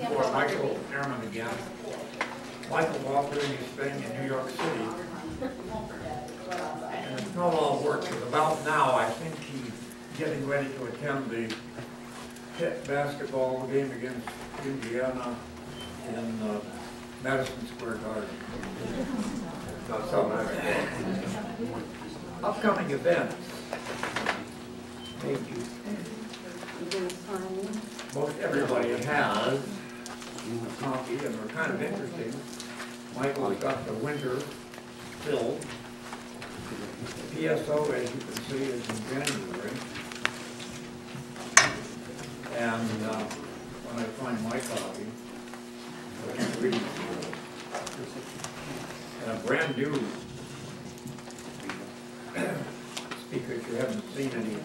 For Michael Ehrman again. Michael's off doing his thing in New York City. And it's not all work. It's about now, I think he's getting ready to attend the Pitt basketball game against Indiana in Madison Square Garden. So, upcoming events. Thank you. Most everybody has a copy, and they're kind of interesting. Michael's got the winter filled. The PSO, as you can see, is in January. And when I find my copy, I can read it. And a brand new speaker you haven't seen any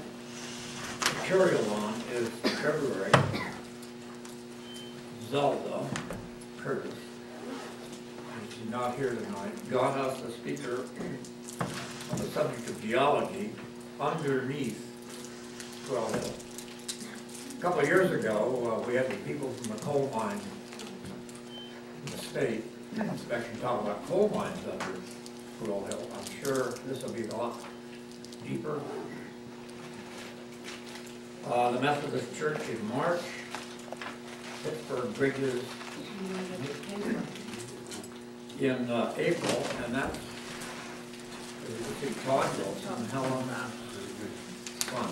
material on is February. Zelda Curtis, she's not here tonight, got us a speaker on the subject of geology underneath Squirrel Hill. A couple of years ago, we had the people from the coal mine in the state actually talk about coal mines under Squirrel Hill. I'm sure this will be a lot deeper. The Methodist Church in March. Pittsburgh Bridges in April, and that's the Cloudville, some hell on that. Fun.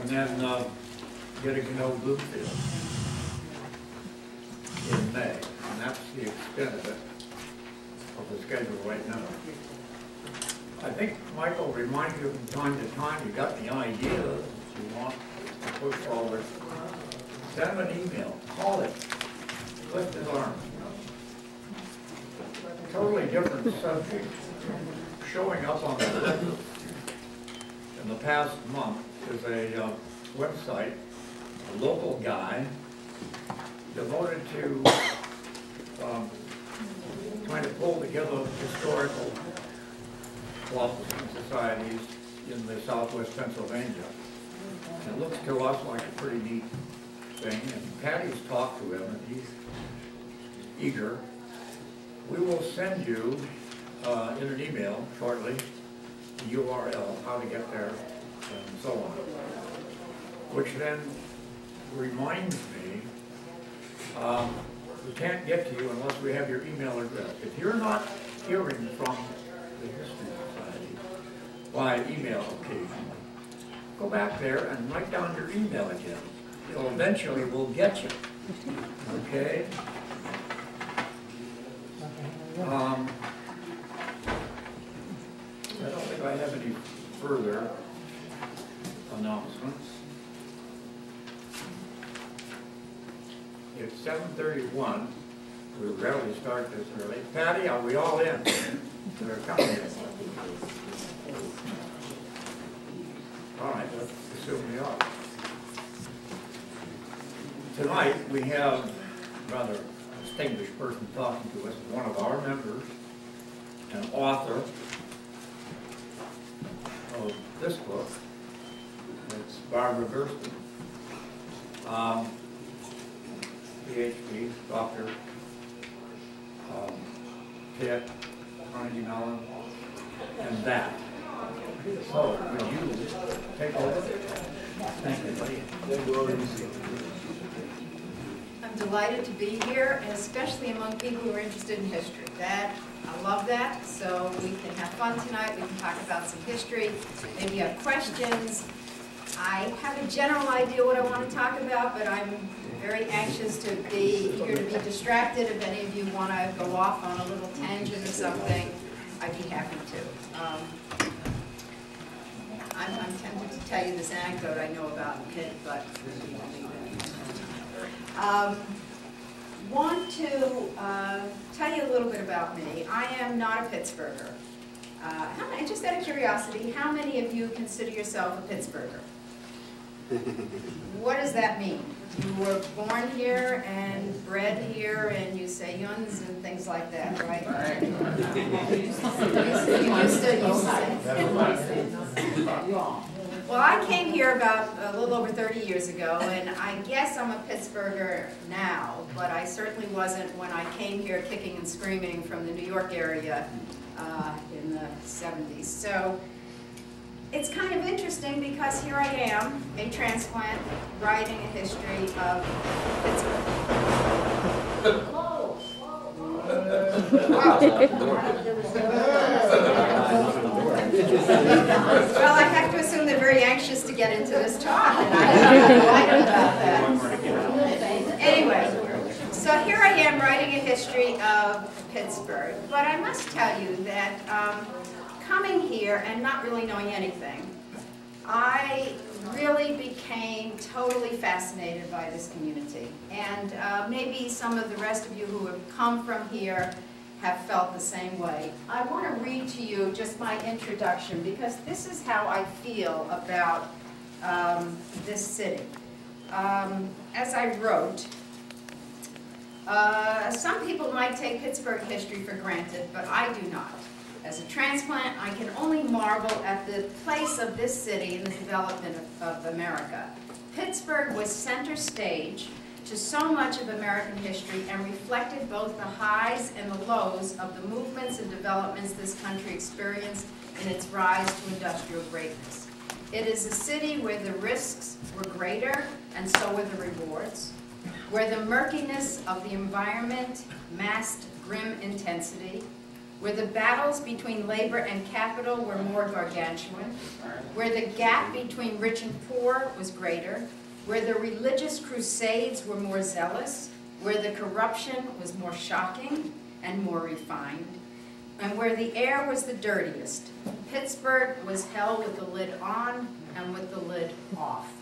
And then getting to know Bluefield in May, and that's the extent of it, of the schedule right now. I think Michael reminds you from time to time, you got the idea that you want to push forward. Send him an email, call him, lift his arm. Totally different subject. Showing up on the list in the past month is a website, a local guy devoted to trying to pull together historical clubs and societies in the southwest Pennsylvania. And it looks to us like a pretty neat thing, and Patty's talked to him, and he's eager. We will send you in an email shortly the URL, how to get there, and so on. Which then reminds me, we can't get to you unless we have your email address. If you're not hearing from the History Society by email occasionally, go back there and write down your email again. It'll eventually will get you. Okay? I don't think I have any further announcements. It's 7:31. We rarely start this early. Patty, are we all in? They're coming in. All right, let's assume we are. Tonight, we have a rather distinguished person talking to us, one of our members, an author of this book. It's Barbara Burstin, PhD, Dr. Pitt, Carnegie Mellon, and that. So, would you take over? Thank you, buddy. I'm delighted to be here, and especially among people who are interested in history. I love that, so we can have fun tonight. We can talk about some history. Maybe you have questions. I have a general idea what I want to talk about, but I'm very anxious to be eager to be distracted. If any of you want to go off on a little tangent or something, I'd be happy to. I'm tempted to tell you this anecdote I know about Pitt, but want to tell you a little bit about me. I am not a Pittsburgher. Just out of curiosity, how many of you consider yourself a Pittsburgher? What does that mean? You were born here and bred here, and you say yuns and things like that, right? You used to say. Well, I came here about a little over 30 years ago, and I guess I'm a Pittsburgher now, but I certainly wasn't when I came here kicking and screaming from the New York area in the 70s. So it's kind of interesting because here I am, a transplant, writing a history of Pittsburgh. Whoa, Well, I have to assume they're very anxious to get into this talk, and I have no idea about that. Anyway, so here I am writing a history of Pittsburgh, but I must tell you that coming here and not really knowing anything, I really became totally fascinated by this community. And maybe some of the rest of you who have come from here have felt the same way. I want to read to you just my introduction because this is how I feel about this city. As I wrote, some people might take Pittsburgh history for granted, but I do not. As a transplant, I can only marvel at the place of this city in the development of America. Pittsburgh was center stage to so much of American history and reflected both the highs and the lows of the movements and developments this country experienced in its rise to industrial greatness. It is a city where the risks were greater and so were the rewards, where the murkiness of the environment masked grim intensity, where the battles between labor and capital were more gargantuan, where the gap between rich and poor was greater, where the religious crusades were more zealous, where the corruption was more shocking and more refined, and where the air was the dirtiest. Pittsburgh was held with the lid on and with the lid off.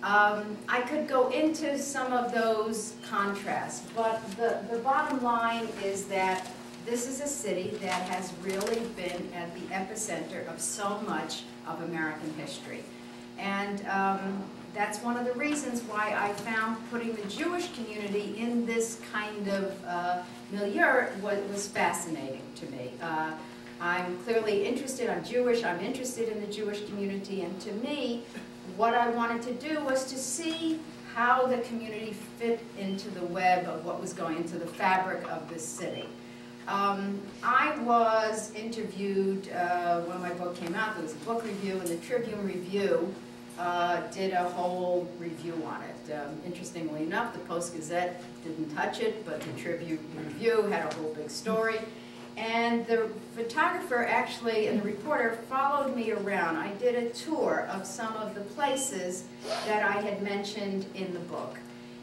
I could go into some of those contrasts, but the bottom line is that this is a city that has really been at the epicenter of so much of American history. And that's one of the reasons why I found putting the Jewish community in this kind of milieu was fascinating to me. I'm clearly interested, I'm Jewish, I'm interested in the Jewish community, and to me, what I wanted to do was to see how the community fit into the web of what was going into the fabric of this city. I was interviewed when my book came out. There was a book review, and the Tribune Review did a whole review on it. Interestingly enough, the Post-Gazette didn't touch it, but the Tribune Review had a whole big story. And the photographer actually, and the reporter, followed me around. I did a tour of some of the places that I had mentioned in the book.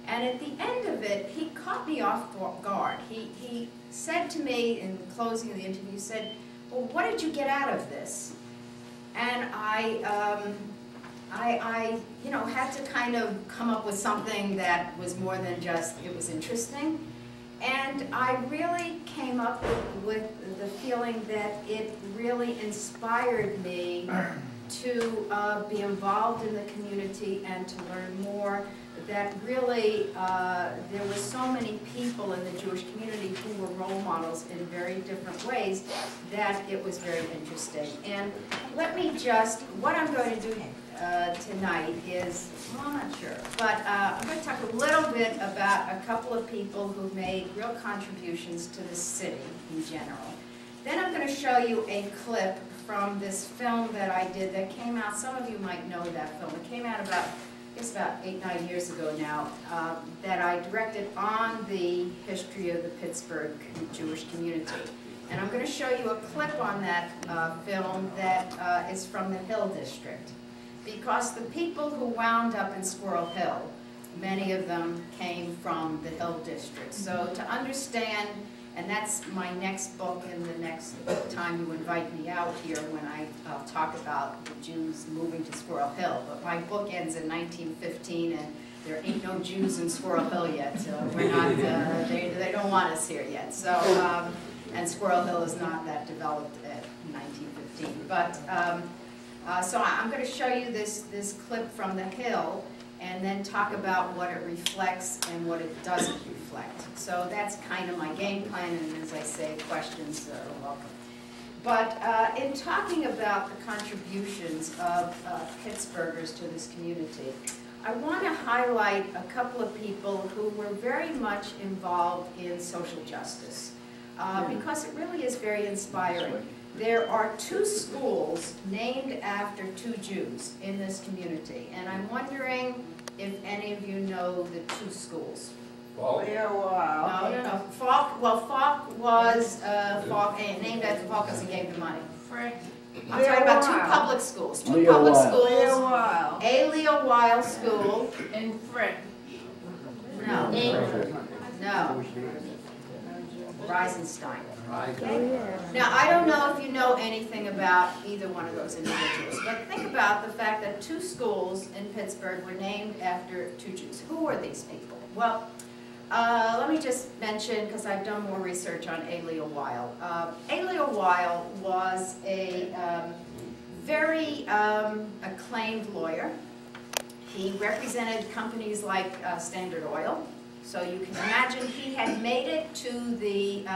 And at the end of it, he caught me off guard. He said to me in the closing of the interview, he said, well, what did you get out of this? And I you know, had to kind of come up with something that was more than just, it was interesting. And I really came up with the feeling that it really inspired me to be involved in the community and to learn more. That really, there were so many people in the Jewish community who were role models in very different ways that it was very interesting. And let me just, what I'm going to do tonight is, well, I'm not sure, but I'm going to talk a little bit about a couple of people who made real contributions to the city in general. Then I'm going to show you a clip from this film that I did that came out, some of you might know that film, it came out about, I guess about 8-9 years ago now, that I directed on the history of the Pittsburgh Jewish community. And I'm going to show you a clip on that film that is from the Hill District. Because the people who wound up in Squirrel Hill, many of them came from the Hill District. So to understand, and that's my next book and the next time you invite me out here when I'll talk about the Jews moving to Squirrel Hill. But my book ends in 1915 and there ain't no Jews in Squirrel Hill yet. So we're not, they don't want us here yet. So, and Squirrel Hill is not that developed at 1915. But, so I'm going to show you this clip from the Hill and then talk about what it reflects and what it doesn't reflect. So that's kind of my game plan, and as I say, questions are welcome. But in talking about the contributions of Pittsburghers to this community, I want to highlight a couple of people who were very much involved in social justice, because it really is very inspiring. There are 2 schools named after 2 Jews in this community, and I'm wondering if any of you know the 2 schools. Well, No. Falk, well, Falk was named after Falk because he gave the money. I'm talking about 2 public schools. 2 public schools. A. Leo Weil School. And Frick. No. No. Reisenstein. Now, I don't know if you know anything about either one of those individuals, but think about the fact that 2 schools in Pittsburgh were named after 2 Jews. Who are these people? Well, let me just mention, because I've done more research on A. Leo Weil. A. Leo Weil was a very acclaimed lawyer. He represented companies like Standard Oil. So you can imagine he had made it to the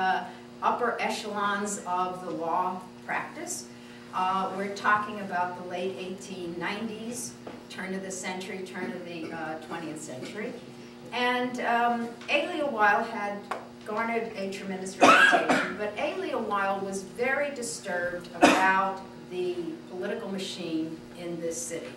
upper echelons of the law practice. We're talking about the late 1890s, turn of the century, turn of the 20th century. And A. Leo Weil had garnered a tremendous reputation, but A. Leo Weil was very disturbed about the political machine in this city.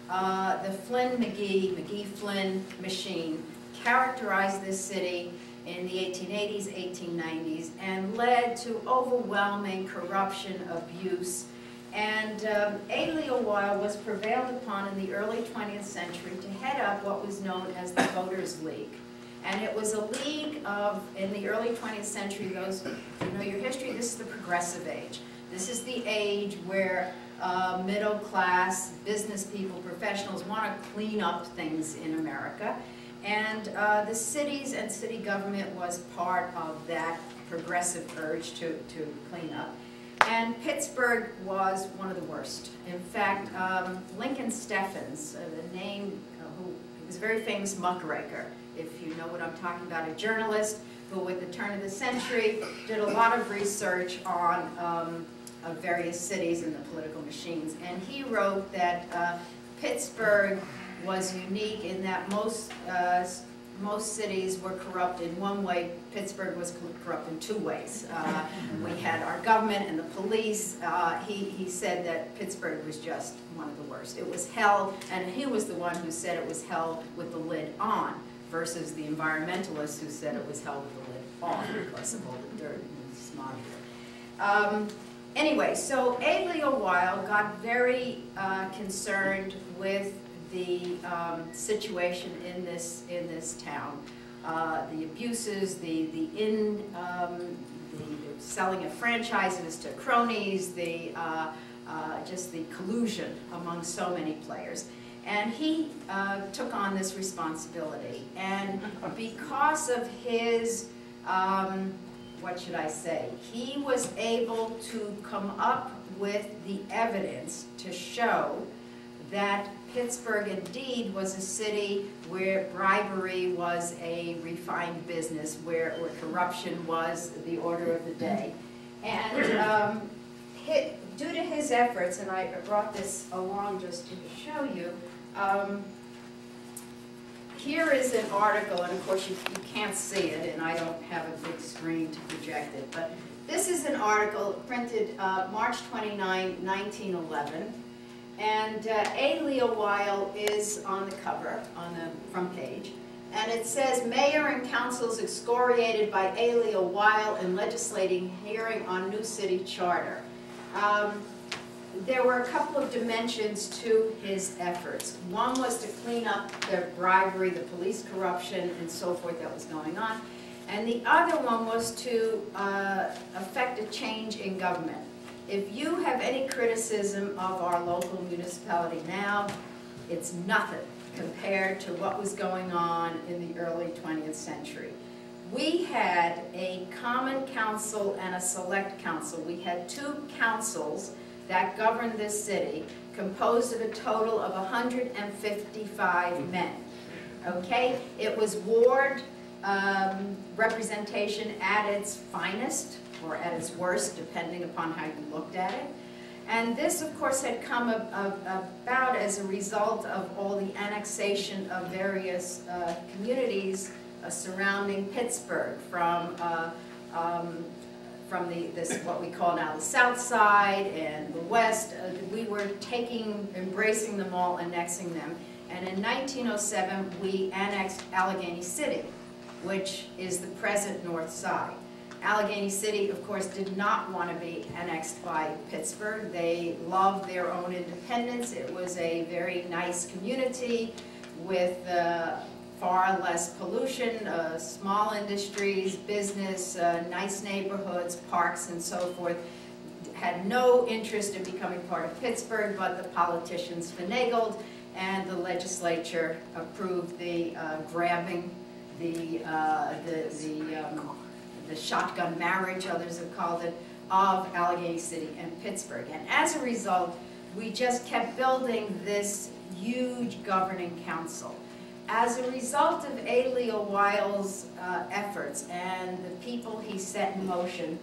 The Flynn-McGee-Flynn machine characterized this city in the 1880s, 1890s, and led to overwhelming corruption, abuse. And A. Leo Weil was prevailed upon in the early 20th century to head up what was known as the Voters League. And it was a league of, in the early 20th century, those who know your history, this is the progressive age. This is the age where middle class, business people, professionals want to clean up things in America. And the cities and city government was part of that progressive urge to clean up. And Pittsburgh was one of the worst. In fact, Lincoln Steffens, the name, who was a very famous muckraker, if you know what I'm talking about, a journalist who at the turn of the century did a lot of research on various cities and the political machines. And he wrote that Pittsburgh was unique in that most cities were corrupt in one way. Pittsburgh was corrupt in 2 ways. We had our government and the police. He said that Pittsburgh was just one of the worst. It was hell, and he was the one who said it was hell with the lid on, versus the environmentalists who said it was hell with the lid off because of all the dirt and smog. Anyway, so A. Leo Weil got very concerned with the situation in this town, the abuses, the selling of franchises to cronies, just the collusion among so many players. And he took on this responsibility. And because of his, what should I say, he was able to come up with the evidence to show that Pittsburgh indeed was a city where bribery was a refined business, where corruption was the order of the day. And due to his efforts, and I brought this along just to show you, here is an article, and of course you can't see it, and I don't have a big screen to project it, but this is an article printed March 29, 1911. And A. Leo Weil is on the cover, on the front page, and it says, Mayor and councils excoriated by A. Leo Weil in legislating hearing on new city charter. There were a couple of dimensions to his efforts. One was to clean up the bribery, the police corruption, and so forth that was going on. And the other one was to affect a change in government. If you have any criticism of our local municipality now, it's nothing compared to what was going on in the early 20th century. We had a common council and a select council. We had 2 councils that governed this city, composed of a total of 155 men. Okay? It was ward representation at its finest, or at its worst, depending upon how you looked at it. And this, of course, had come about as a result of all the annexation of various communities surrounding Pittsburgh, from this what we call now the South Side and the West. We were embracing them all, annexing them. And in 1907, we annexed Allegheny City, which is the present North Side. Allegheny City, of course, did not want to be annexed by Pittsburgh. They loved their own independence. It was a very nice community with far less pollution, small industries, business, nice neighborhoods, parks, and so forth. Had no interest in becoming part of Pittsburgh, but the politicians finagled, and the legislature approved the grabbing, the shotgun marriage, others have called it, of Allegheny City and Pittsburgh. And as a result, we just kept building this huge governing council. As a result of A. Leo Weil's efforts and the people he set in motion,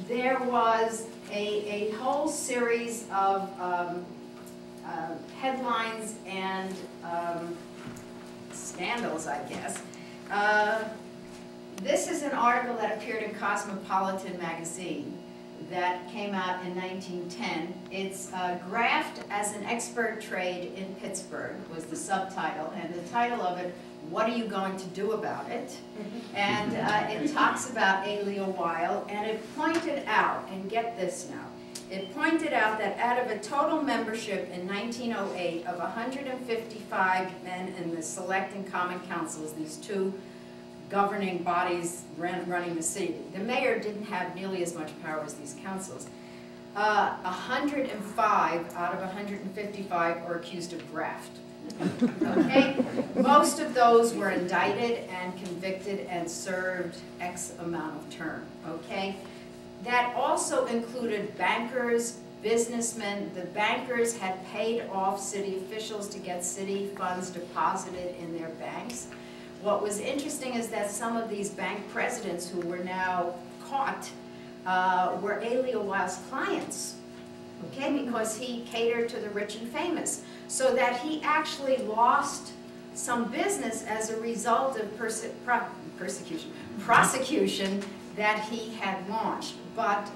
there was a whole series of headlines and scandals, I guess. This is an article that appeared in Cosmopolitan magazine that came out in 1910. It's Graft as an Expert Trade in Pittsburgh was the subtitle, and the title of it, What Are You Going to Do About It? And it talks about A. Leo Weil, and it pointed out, and get this now, it pointed out that out of a total membership in 1908 of 155 men in the Select and Common Councils, these two governing bodies running the city, the mayor didn't have nearly as much power as these councils. 105 out of 155 were accused of graft. Okay? Most of those were indicted and convicted and served X amount of term. Okay? That also included bankers, businessmen. The bankers had paid off city officials to get city funds deposited in their banks. What was interesting is that some of these bank presidents who were now caught were A. Leo Weil's clients, okay, because he catered to the rich and famous, so that he actually lost some business as a result of prosecution that he had launched. But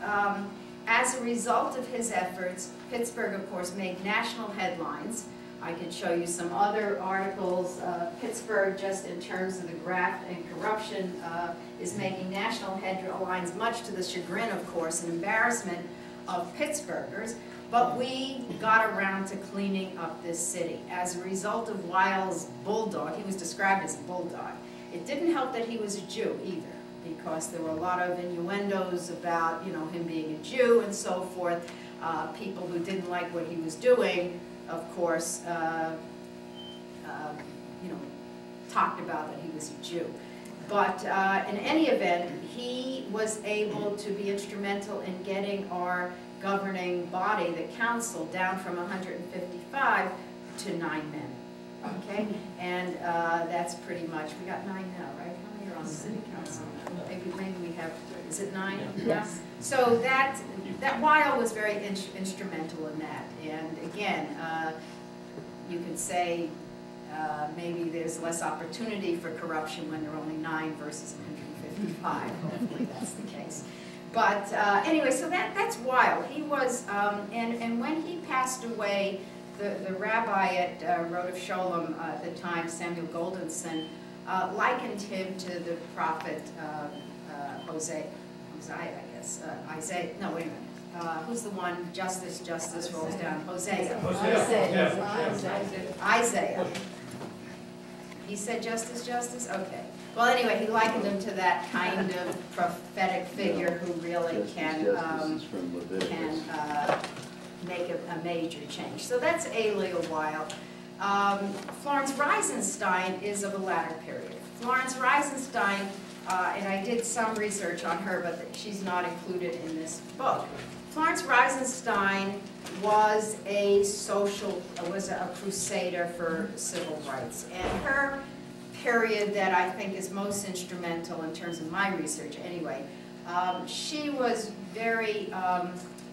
as a result of his efforts, Pittsburgh, of course, made national headlines. I could show you some other articles. Pittsburgh, just in terms of the graft and corruption, is making national headlines, much to the chagrin, of course, and embarrassment of Pittsburghers. But we got around to cleaning up this city. As a result of Weil's bulldog, he was described as a bulldog. It didn't help that he was a Jew either, because there were a lot of innuendos about, you know, him being a Jew and so forth. People who didn't like what he was doing, of course, you know, talked about that he was a Jew. But in any event, he was able to be instrumental in getting our governing body, the council, down from 155 to 9 men. Okay, and that's pretty much. We got 9 now, right? How many are on the city council? Maybe we have. Is it 9? Yes. So that Weil was very instrumental in that. And again, you could say maybe there's less opportunity for corruption when there are only 9 versus 155. Hopefully that's the case. But anyway, so that's Weil. He was, and when he passed away, the rabbi at Rodef Sholem at the time, Samuel Goldenson, likened him to the prophet Hosea, I guess. Isaiah. No, wait a minute. Who's the one? Justice, justice rolls down. Hosea. Isaiah. He said justice, justice? Okay. Well, anyway, he likened him to that kind of prophetic figure who really can make a major change. So that's A. Leo Weil. Florence Reisenstein is of a latter period. Florence Reisenstein, and I did some research on her, but she's not included in this book. Florence Reisenstein was a crusader for civil rights, and her period that I think is most instrumental in terms of my research anyway She was very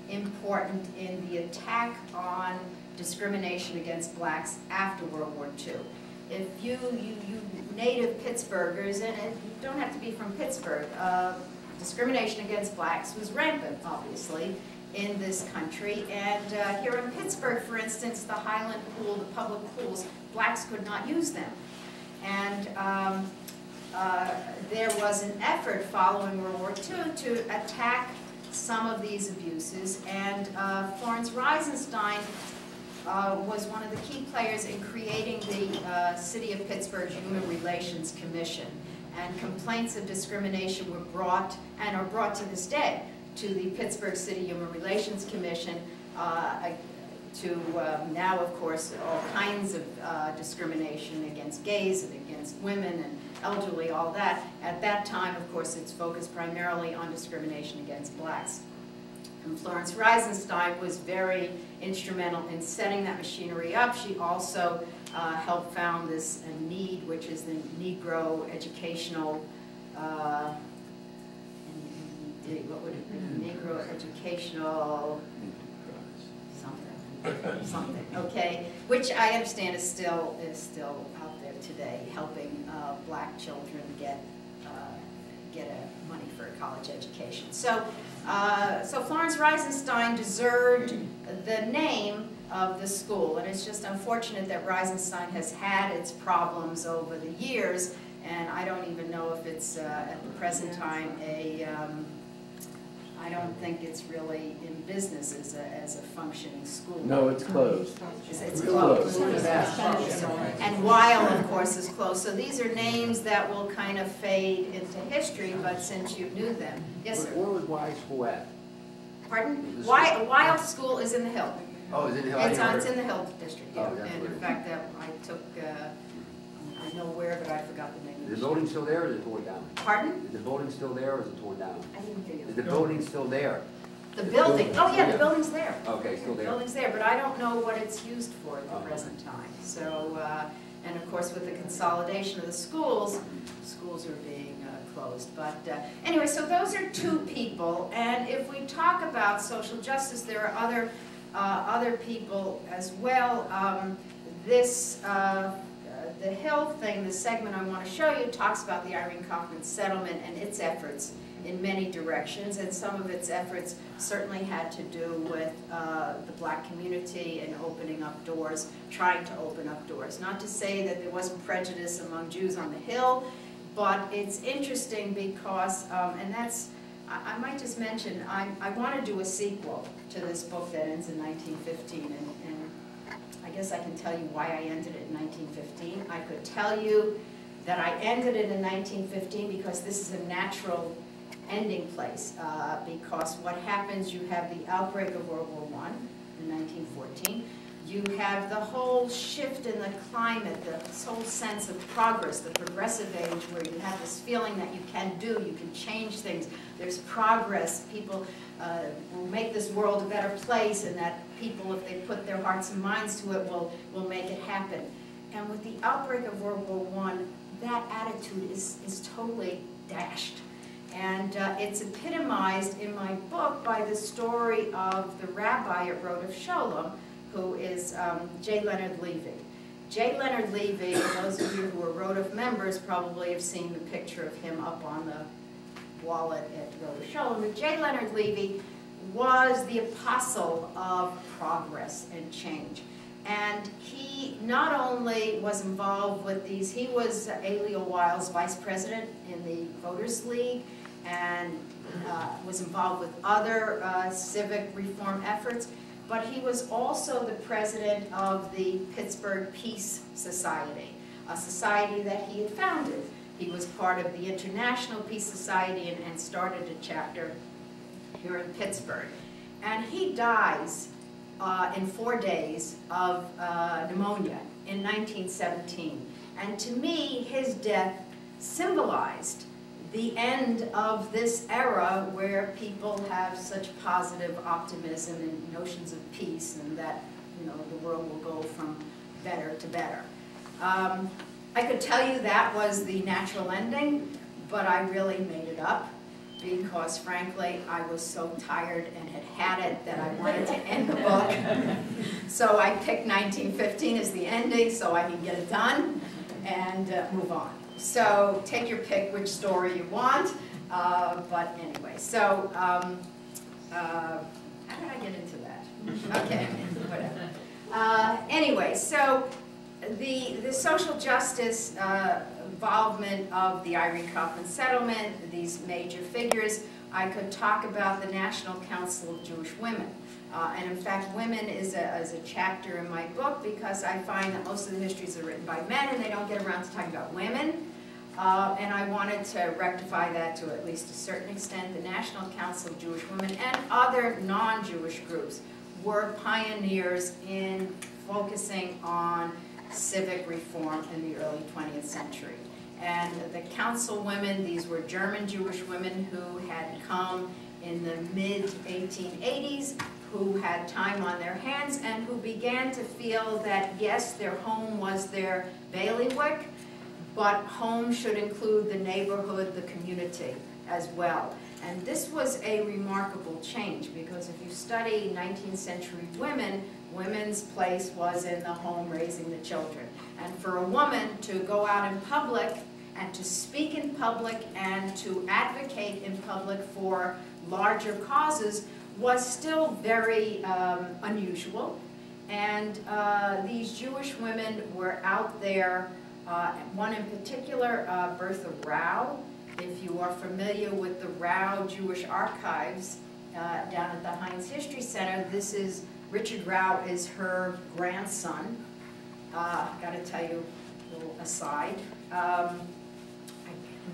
important in the attack on discrimination against blacks after World War II. If you native Pittsburghers, and you don't have to be from Pittsburgh, discrimination against blacks was rampant, obviously, in this country. And here in Pittsburgh, for instance, the Highland Pool, the public pools, blacks could not use them. And there was an effort following World War II to attack some of these abuses, and Florence Reisenstein was one of the key players in creating the City of Pittsburgh's Human Relations Commission. And complaints of discrimination were brought, and are brought to this day, to the Pittsburgh City Human Relations Commission, to now, of course, all kinds of discrimination against gays and against women and elderly, all that. At that time, of course, it's focused primarily on discrimination against blacks. And Florence Reisenstein was very instrumental in setting that machinery up. She also helped found this NEED, which is the Negro Educational, what would it be? Negro Educational something, okay, which I understand is still out there today, helping black children get money for a college education. So, so Florence Reisenstein deserved the name of the school, and it's just unfortunate that Reisenstein has had its problems over the years, and I don't even know if it's at the present time I don't think it's really in business as a functioning school. No, it's closed. It's closed. And Weil, of course, is closed. So these are names that will kind of fade into history, but since you knew them. Yes, sir? Where was Weil School at? Pardon? Weil School is in the Hill. Oh, it's in the Hill? It's in the Hill District, yeah. Oh, and in fact, I took, I know where, but I forgot the name. Is the building still there or is it torn down? Pardon? Is the building still there or is it torn down? I didn't hear you. Is the building still there? The building, oh yeah, the building's there. Okay, still there. The building's there, but I don't know what it's used for at the present time. So, and of course with the consolidation of the schools, schools are being closed. But anyway, so those are two people, and if we talk about social justice, there are other people as well. The Hill thing, the segment I want to show you, talks about the Irene Kaufman settlement and its efforts in many directions, and some of its efforts certainly had to do with the black community and opening up doors, trying to open up doors. Not to say that there wasn't prejudice among Jews on the Hill, but it's interesting because, and that's, I might just mention, I want to do a sequel to this book that ends in 1915, and I guess I can tell you why I ended it in 1915. I could tell you that I ended it in 1915 because this is a natural ending place, because what happens, you have the outbreak of World War I in 1914. You have the whole shift in the climate, this whole sense of progress, the progressive age where you have this feeling that you can do, you can change things, there's progress, people will make this world a better place, and that people, if they put their hearts and minds to it, will make it happen. And with the outbreak of World War I, that attitude is totally dashed. And it's epitomized in my book by the story of the rabbi at Rodef Sholem, who is J. Leonard Levy. J. Leonard Levy, those of you who are Rodef members probably have seen the picture of him up on the wall at Rodef Sholem. But J. Leonard Levy was the apostle of progress and change. And he not only was involved with these, he was Aleo Weil's vice president in the Voters League, and was involved with other civic reform efforts, but he was also the president of the Pittsburgh Peace Society, a society that he had founded. He was part of the International Peace Society and started a chapter here in Pittsburgh. And he dies in 4 days of pneumonia in 1917. And to me, his death symbolized the end of this era where people have such positive optimism and notions of peace, and that, you know, the world will go from better to better. I could tell you that was the natural ending, but I really made it up. because frankly, I was so tired and had it that I wanted to end the book. So I picked 1915 as the ending so I can get it done and move on. So take your pick which story you want. But anyway, so how did I get into that? Okay, whatever. Anyway, so the social justice involvement of the Irene Kaufman settlement, these major figures, I could talk about the National Council of Jewish Women. And in fact, women is a chapter in my book because I find that most of the histories are written by men and they don't get around to talking about women. And I wanted to rectify that to at least a certain extent. The National Council of Jewish Women and other non-Jewish groups were pioneers in focusing on civic reform in the early 20th century. And the councilwomen, these were German Jewish women who had come in the mid-1880s, who had time on their hands and who began to feel that, yes, their home was their bailiwick, but home should include the neighborhood, the community as well. And this was a remarkable change because if you study 19th century women, women's place was in the home raising the children. And for a woman to go out in public and to speak in public and to advocate in public for larger causes was still very unusual. And these Jewish women were out there, one in particular, Bertha Rao. If you are familiar with the Rao Jewish Archives down at the Heinz History Center, this is, Richard Rao is her grandson. Got to tell you a little aside. I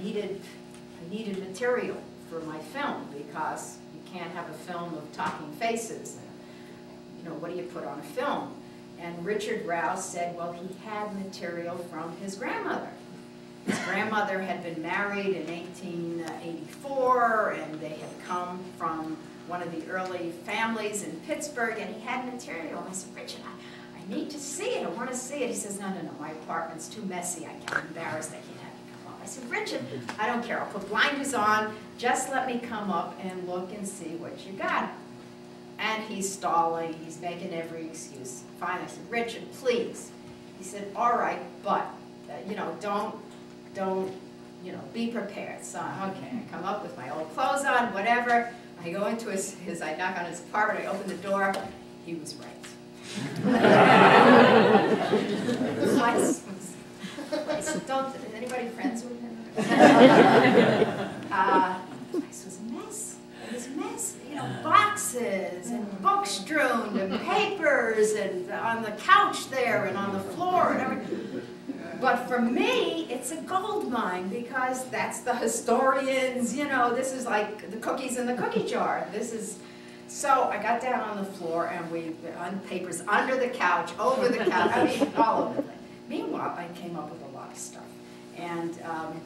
needed material for my film because you can't have a film of talking faces. And, you know, what do you put on a film? And Richard Rao said, well, he had material from his grandmother. His grandmother had been married in 1884, and they had come from one of the early families in Pittsburgh, and he had material. And I said, Richard, I need to see it. I want to see it. He says, no, my apartment's too messy. I'm embarrassed. I can't have you come up. I said, Richard, I don't care. I'll put blinders on. Just let me come up and look and see what you got. And he's stalling. He's making every excuse. Finally, I said, Richard, please. He said, all right, but, you know, don't, you know, be prepared. So, okay, I come up with my old clothes on, whatever. I go into I knock on his apartment, I open the door. He was right. I said, is anybody friends with him? This was a mess. It was a mess. You know, boxes and books strewn and papers and on the couch there and on the floor and everything. But for me, it's a gold mine because that's the historians, you know, this is like the cookies in the cookie jar. This is, so I got down on the floor and we, on papers under the couch, over the couch, I mean, all over the place. Meanwhile, I came up with a lot of stuff. And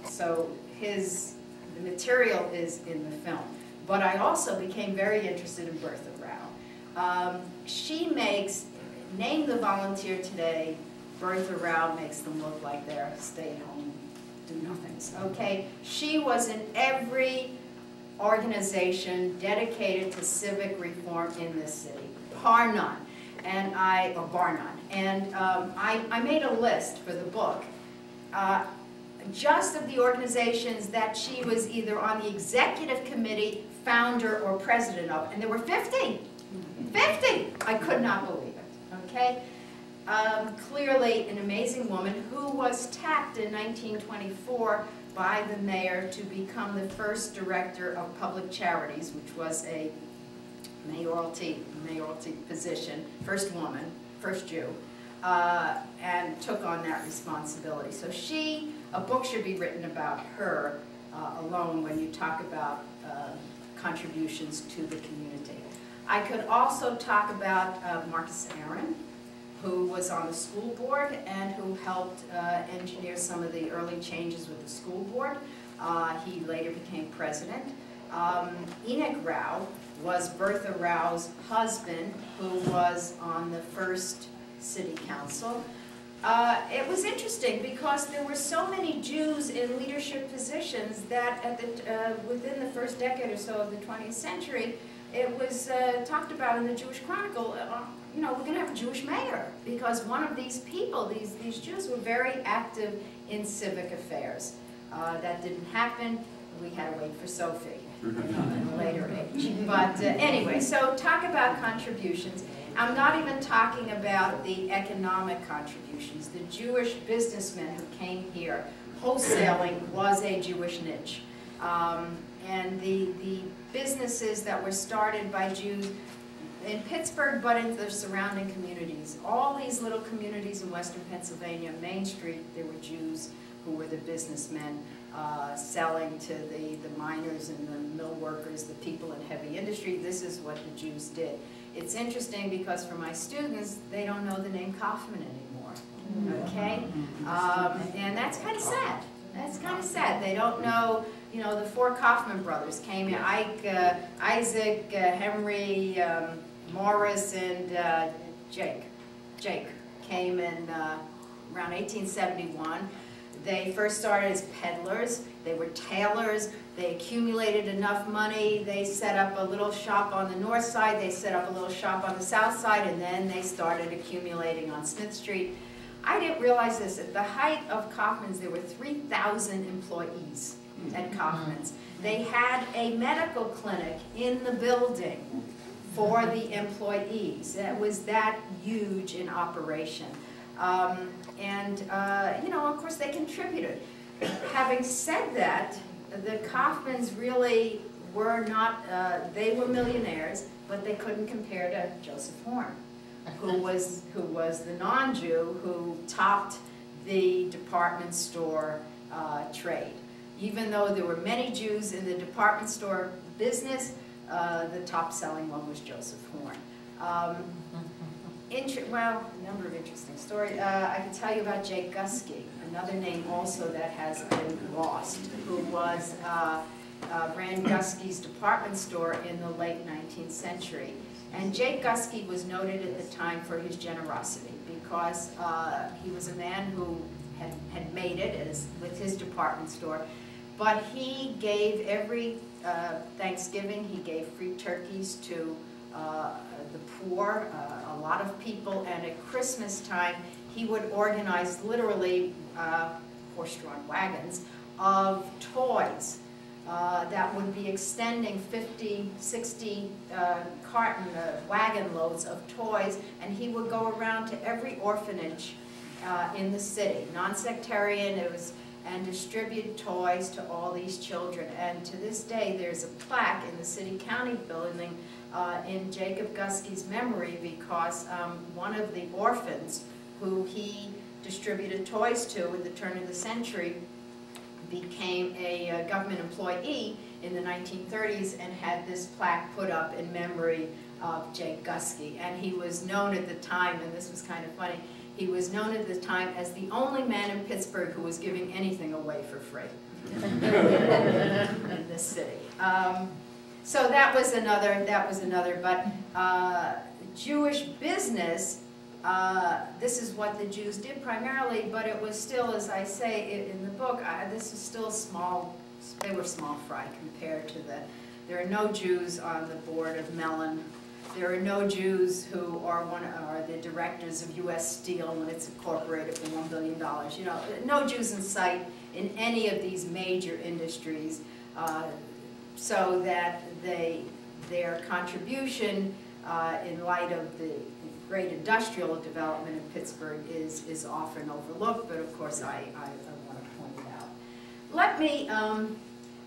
so the material is in the film. But I also became very interested in Bertha Rao. She makes, name the volunteer today, Bertha Rao makes them look like they're stay-at-home, do-nothings, okay? She was in every organization dedicated to civic reform in this city, bar none. And bar none. And I made a list for the book, just of the organizations that she was either on the executive committee, founder, or president of, and there were 50. 50! I could not believe it, okay? Clearly an amazing woman who was tapped in 1924 by the mayor to become the first director of public charities, which was a mayoralty position, first woman, first Jew, and took on that responsibility. So a book should be written about her alone when you talk about contributions to the community. I could also talk about Marcus Aaron, who was on the school board and who helped engineer some of the early changes with the school board. He later became president. Enoch Rao was Bertha Rao's husband, who was on the first city council. it was interesting because there were so many Jews in leadership positions that at within the first decade or so of the 20th century, it was talked about in the Jewish Chronicle, you know, we're going to have a Jewish mayor because one of these people, these Jews were very active in civic affairs. That didn't happen. We had to wait for Sophie in a later age. But anyway, so talk about contributions. I'm not even talking about the economic contributions. The Jewish businessmen who came here, wholesaling was a Jewish niche. And the businesses that were started by Jews in Pittsburgh, but in the surrounding communities. All these little communities in western Pennsylvania, Main Street, there were Jews who were the businessmen selling to the miners and the mill workers, the people in heavy industry. This is what the Jews did. It's interesting because for my students, they don't know the name Kaufman anymore, okay? And that's kind of sad. That's kind of sad. They don't know, you know, the four Kaufman brothers came here, Isaac, Henry, Morris, and Jake. Jake came in around 1871. They first started as peddlers. They were tailors. They accumulated enough money. They set up a little shop on the north side. They set up a little shop on the south side, and then they started accumulating on Smith Street. I didn't realize this. At the height of Kaufman's, there were 3,000 employees at Kaufman's. They had a medical clinic in the building for the employees. It was that huge in operation. You know, of course, they contributed. Having said that, the Kaufmans really were not, they were millionaires, but they couldn't compare to Joseph Horn, who was the non-Jew who topped the department store trade. Even though there were many Jews in the department store business, the top-selling one was Joseph Horn. Well, a number of interesting stories. I can tell you about Jake Gusky, another name also that has been lost, who was ran Gusky's department store in the late 19th century. And Jake Gusky was noted at the time for his generosity because he was a man who had made it with his department store. But he gave every Thanksgiving, he gave free turkeys to the poor, a lot of people, and at Christmas time he would organize literally horse-drawn wagons of toys that would be extending 50, 60 wagon loads of toys, and he would go around to every orphanage in the city, non-sectarian, and distribute toys to all these children. And to this day, there's a plaque in the city-county building in Jacob Gusky's memory because one of the orphans who he distributed toys to at the turn of the century became a government employee in the 1930s and had this plaque put up in memory of Jake Gusky. And he was known at the time, and this was kind of funny, he was known at the time as the only man in Pittsburgh who was giving anything away for free in this city. So that was another, but Jewish business, this is what the Jews did primarily, but it was still, as I say in the book, this is still small, they were small fry compared to there are no Jews on the board of Mellon. There are no Jews who are the directors of U.S. Steel when it's incorporated for $1 billion. You know, no Jews in sight in any of these major industries, so that their contribution in light of the great industrial development in Pittsburgh is often overlooked. But of course, I want to point it out.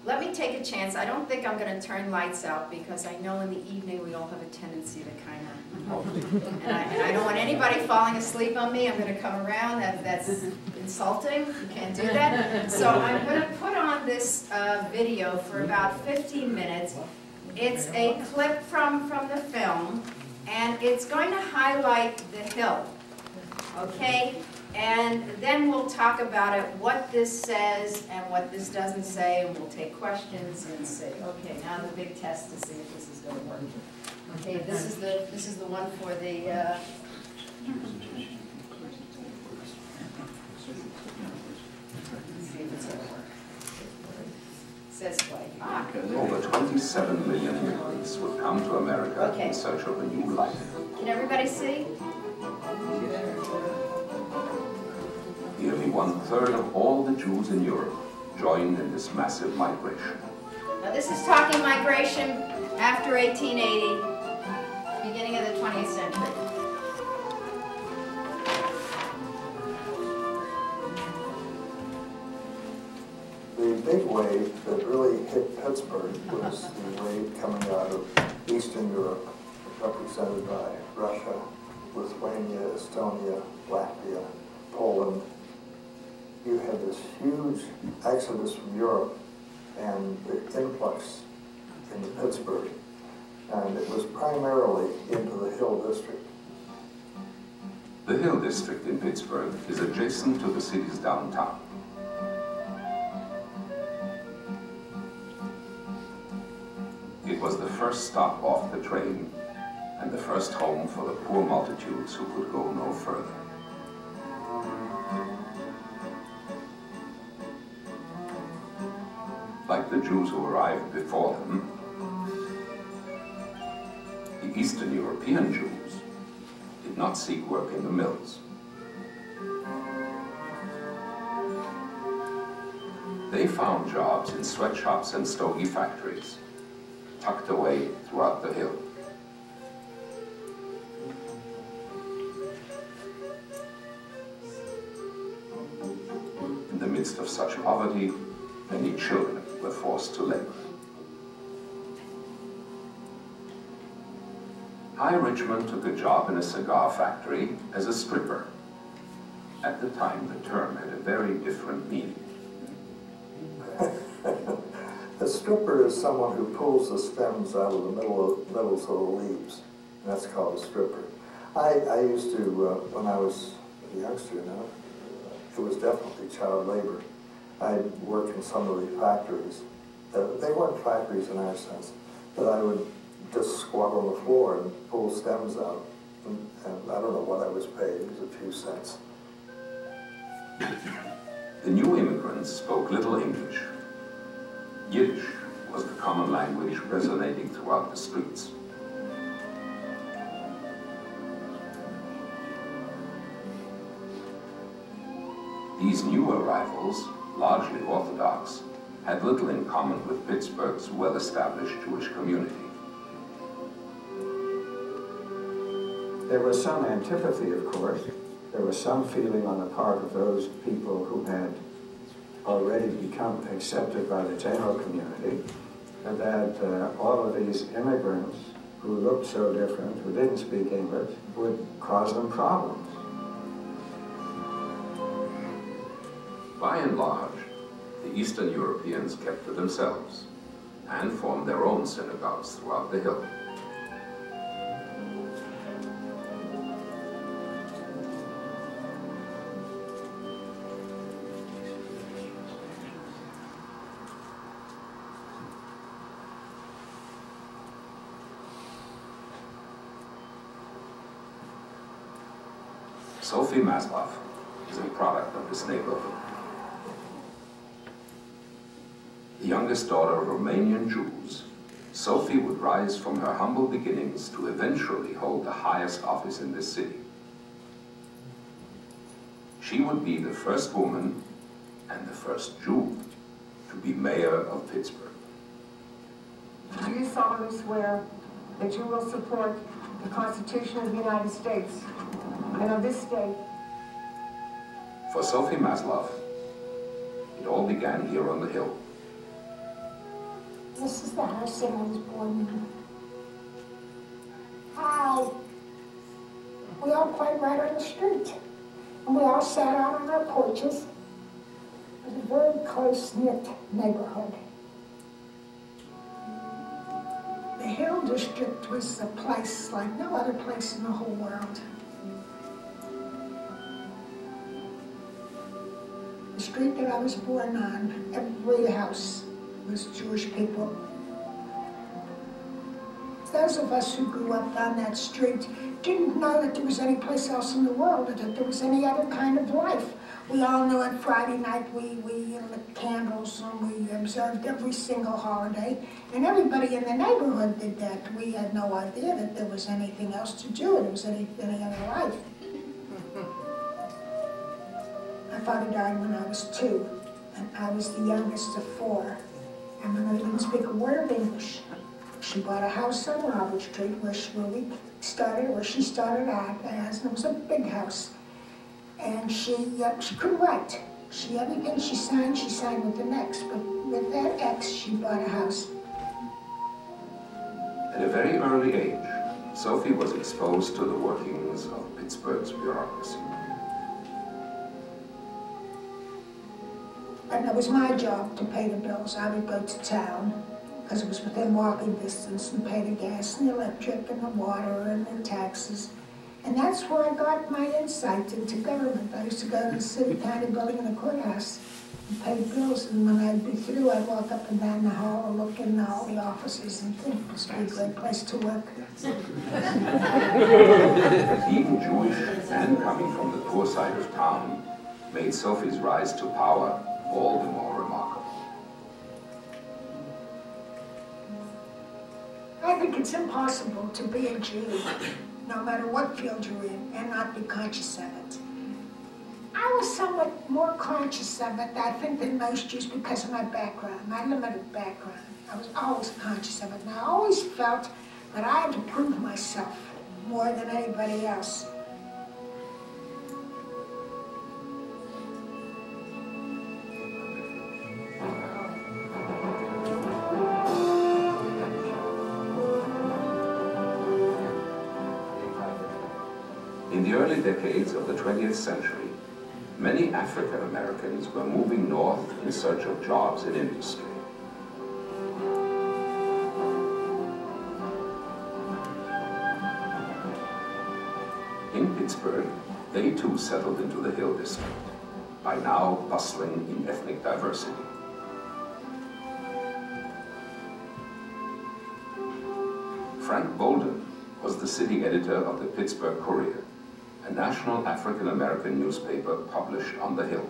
Let me take a chance. I don't think I'm going to turn lights out because I know in the evening we all have a tendency to kind of, and I don't want anybody falling asleep on me. I'm going to come around. That's insulting. You can't do that. So I'm going to put on this video for about 15 minutes. It's a clip from the film, and it's going to highlight the hill, okay? And then we'll talk about it, what this says and what this doesn't say, and we'll take questions and say, okay, now the big test to see if this is going to work. Okay, this is the one for the this way. Ah. Over 27 million immigrants would come to America Okay. in search of a new life. Can everybody see? Nearly 1/3 of all the Jews in Europe joined in this massive migration. Now this is talking migration after 1880, beginning of the 20th century. The big wave that really hit Pittsburgh was the wave coming out of Eastern Europe, represented by Russia, Lithuania, Estonia, Latvia, Poland. You had this huge exodus from Europe and the influx into Pittsburgh, and it was primarily into the Hill District. The Hill District in Pittsburgh is adjacent to the city's downtown. It was the first stop off the train and the first home for the poor multitudes who could go no further. Like the Jews who arrived before them, the Eastern European Jews did not seek work in the mills. They found jobs in sweatshops and stogie factories, tucked away throughout the hill. In the midst of such poverty, many children were forced to labor. High Richmond took a job in a cigar factory as a stripper. At the time, the term had a very different meaning. A stripper is someone who pulls the stems out of the middles of the leaves, and that's called a stripper. I used to, when I was a youngster, it was definitely child labor. I worked in some of the factories. They weren't factories in our sense, but I would just squat on the floor and pull stems out, and I don't know what I was paid. It was a few cents. The new immigrants spoke little English. Yiddish was the common language resonating throughout the streets. These new arrivals, largely Orthodox, had little in common with Pittsburgh's well-established Jewish community. There was some antipathy, of course. There was some feeling on the part of those people who had already become accepted by the general community that all of these immigrants who looked so different, who didn't speak English, would cause them problems. By and large, the Eastern Europeans kept to themselves and formed their own synagogues throughout the hill. Sophie Maslow is a product of this neighborhood. The youngest daughter of Romanian Jews, Sophie would rise from her humble beginnings to eventually hold the highest office in this city. She would be the first woman and the first Jew to be mayor of Pittsburgh. Do you solemnly swear that you will support the Constitution of the United States and of this state? For Sophie Maslow, it all began here on the hill. This is the house that I was born in. Hi. We all played right on the street. And we all sat out on our porches. It was a very close-knit neighborhood. The Hill District was a place like no other place in the whole world. The street that I was born on, every house was Jewish people. Those of us who grew up on that street didn't know that there was any place else in the world, or that there was any other kind of life. We all knew on Friday night we lit candles and we observed every single holiday. And everybody in the neighborhood did that. We had no idea that there was anything else to do, there was any other life. My father died when I was 2, and I was the youngest of 4. And my mother didn't speak a word of English. She bought a house on Robert Street where she started out as, and it was a big house. And she couldn't write. Everything she signed with an X, but with that X, she bought a house. At a very early age, Sophie was exposed to the workings of Pittsburgh's bureaucracy. And it was my job to pay the bills. I would go to town, because it was within walking distance, and pay the gas and the electric and the water and the taxes. And that's where I got my insight into government. I used to go to the city county building in the courthouse and pay bills, and when I'd be through, I'd walk up and down the hall and look in all the offices and think it was a great place to work. Being Jewish and coming from the poor side of town made Sophie's rise to power all the more remarkable. I think it's impossible to be a Jew, no matter what field you're in, and not be conscious of it. I was somewhat more conscious of it, I think, than most Jews because of my background, my limited background. I was always conscious of it, and I always felt that I had to prove myself more than anybody else. In the early decades of the 20th century, many African Americans were moving north in search of jobs in industry. In Pittsburgh, they too settled into the Hill District, by now bustling in ethnic diversity. Frank Bolden was the city editor of the Pittsburgh Courier, a national African-American newspaper published on the Hill.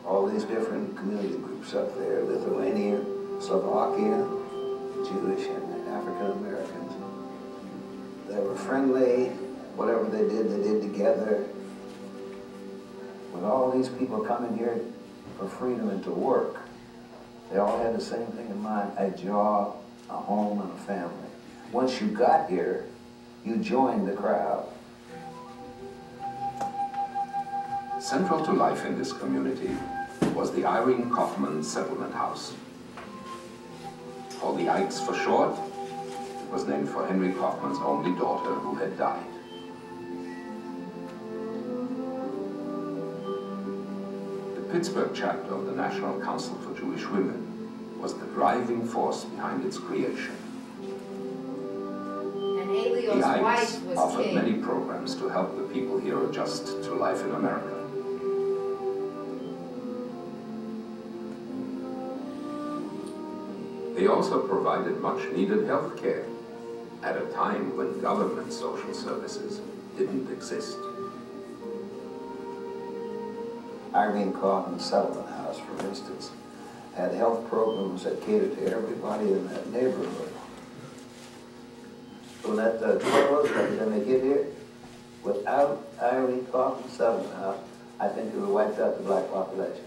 All these different community groups up there, Lithuania, Slovakia, Jewish and African-Americans. They were friendly, whatever they did together. With all these people coming here for freedom and to work, they all had the same thing in mind, a job, a home, and a family. Once you got here, you joined the crowd. Central to life in this community was the Irene Kaufman Settlement House. Called the Ikes for short, it was named for Henry Kaufman's only daughter who had died. The Pittsburgh chapter of the National Council for Jewish Women was the driving force behind its creation. Elio's The Ikes wife was offered king. many programs to help the people here adjust to life in America. They also provided much-needed health care at a time when government social services didn't exist. Irene Kaufman Settlement House, for instance, had health programs that catered to everybody in that neighborhood. So that 12 when they get here, without Irene Kaufman Settlement House, I think it would have wiped out the black population.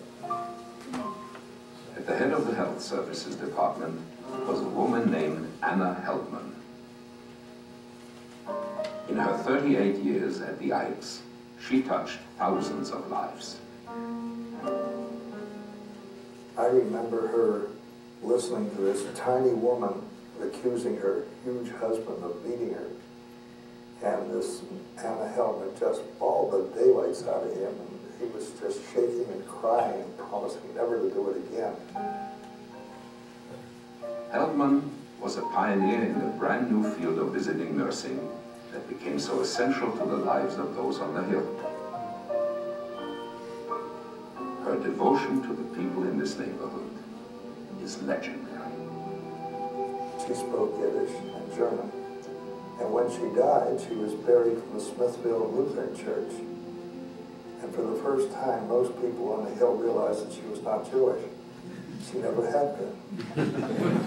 At the head of the Health Services Department was a woman named Anna Heldman. In her 38 years at the Ikes, she touched thousands of lives. I remember her listening to this tiny woman accusing her huge husband of beating her. And this Anna Heldman just bawled the daylights out of him, and he was just shaking and crying and promising never to do it again. Heldman was a pioneer in the brand new field of visiting nursing that became so essential to the lives of those on the Hill. Her devotion to the people in this neighborhood is legendary. She spoke Yiddish and German. And when she died, she was buried from the Smithville Lutheran Church. for the first time, most people on the Hill realized that she was not Jewish. She never had been.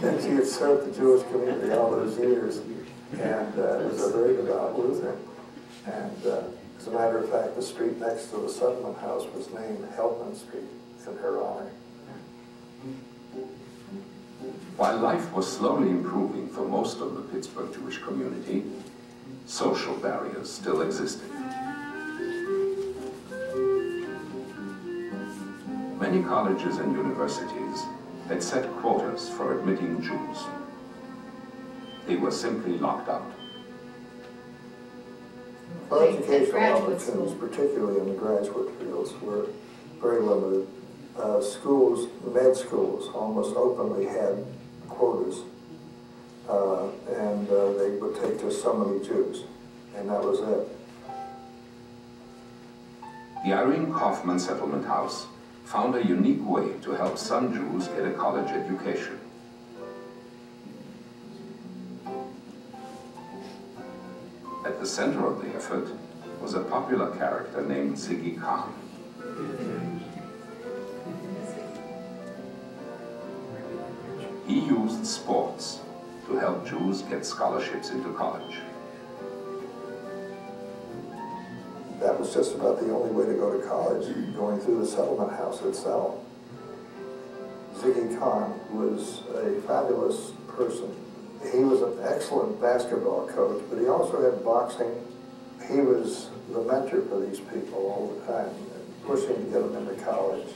And she had served the Jewish community all those years, and was a very devout Lutheran. And as a matter of fact, the street next to the settlement house was named Heldman Street in her honor. While life was slowly improving for most of the Pittsburgh Jewish community, social barriers still existed. Many colleges and universities had set quotas for admitting Jews. They were simply locked out. Well, educational Graduate opportunities, school. particularly in the graduate fields, were very limited. Schools, med schools, almost openly had quotas, and they would take just so many Jews, and that was it. The Irene Kaufman Settlement House found a unique way to help some Jews get a college education. At the center of the effort was a popular character named Ziggy Khan. He used sports to help Jews get scholarships into college. That was just about the only way to go to college, going through the settlement house itself. Ziggy Khan was a fabulous person. He was an excellent basketball coach, but he also had boxing. He was the mentor for these people all the time, pushing to get them into college.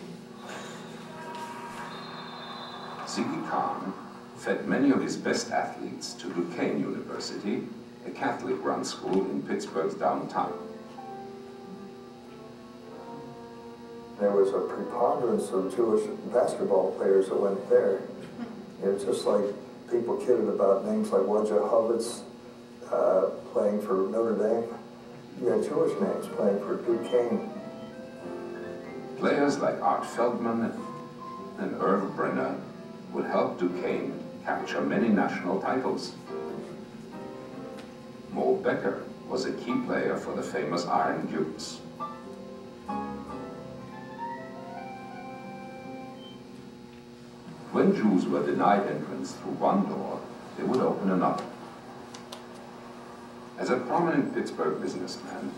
Ziggy Khan fed many of his best athletes to Duquesne University, a Catholic-run school in Pittsburgh's downtown. There was a preponderance of Jewish basketball players that went there. It was just like people kidded about names like Wojciech Hovitz playing for Notre Dame. You had Jewish names playing for Duquesne. Players like Art Feldman and Irv Brenner would help Duquesne capture many national titles. Mo Becker was a key player for the famous Iron Dukes. When Jews were denied entrance through one door, they would open another. As a prominent Pittsburgh businessman,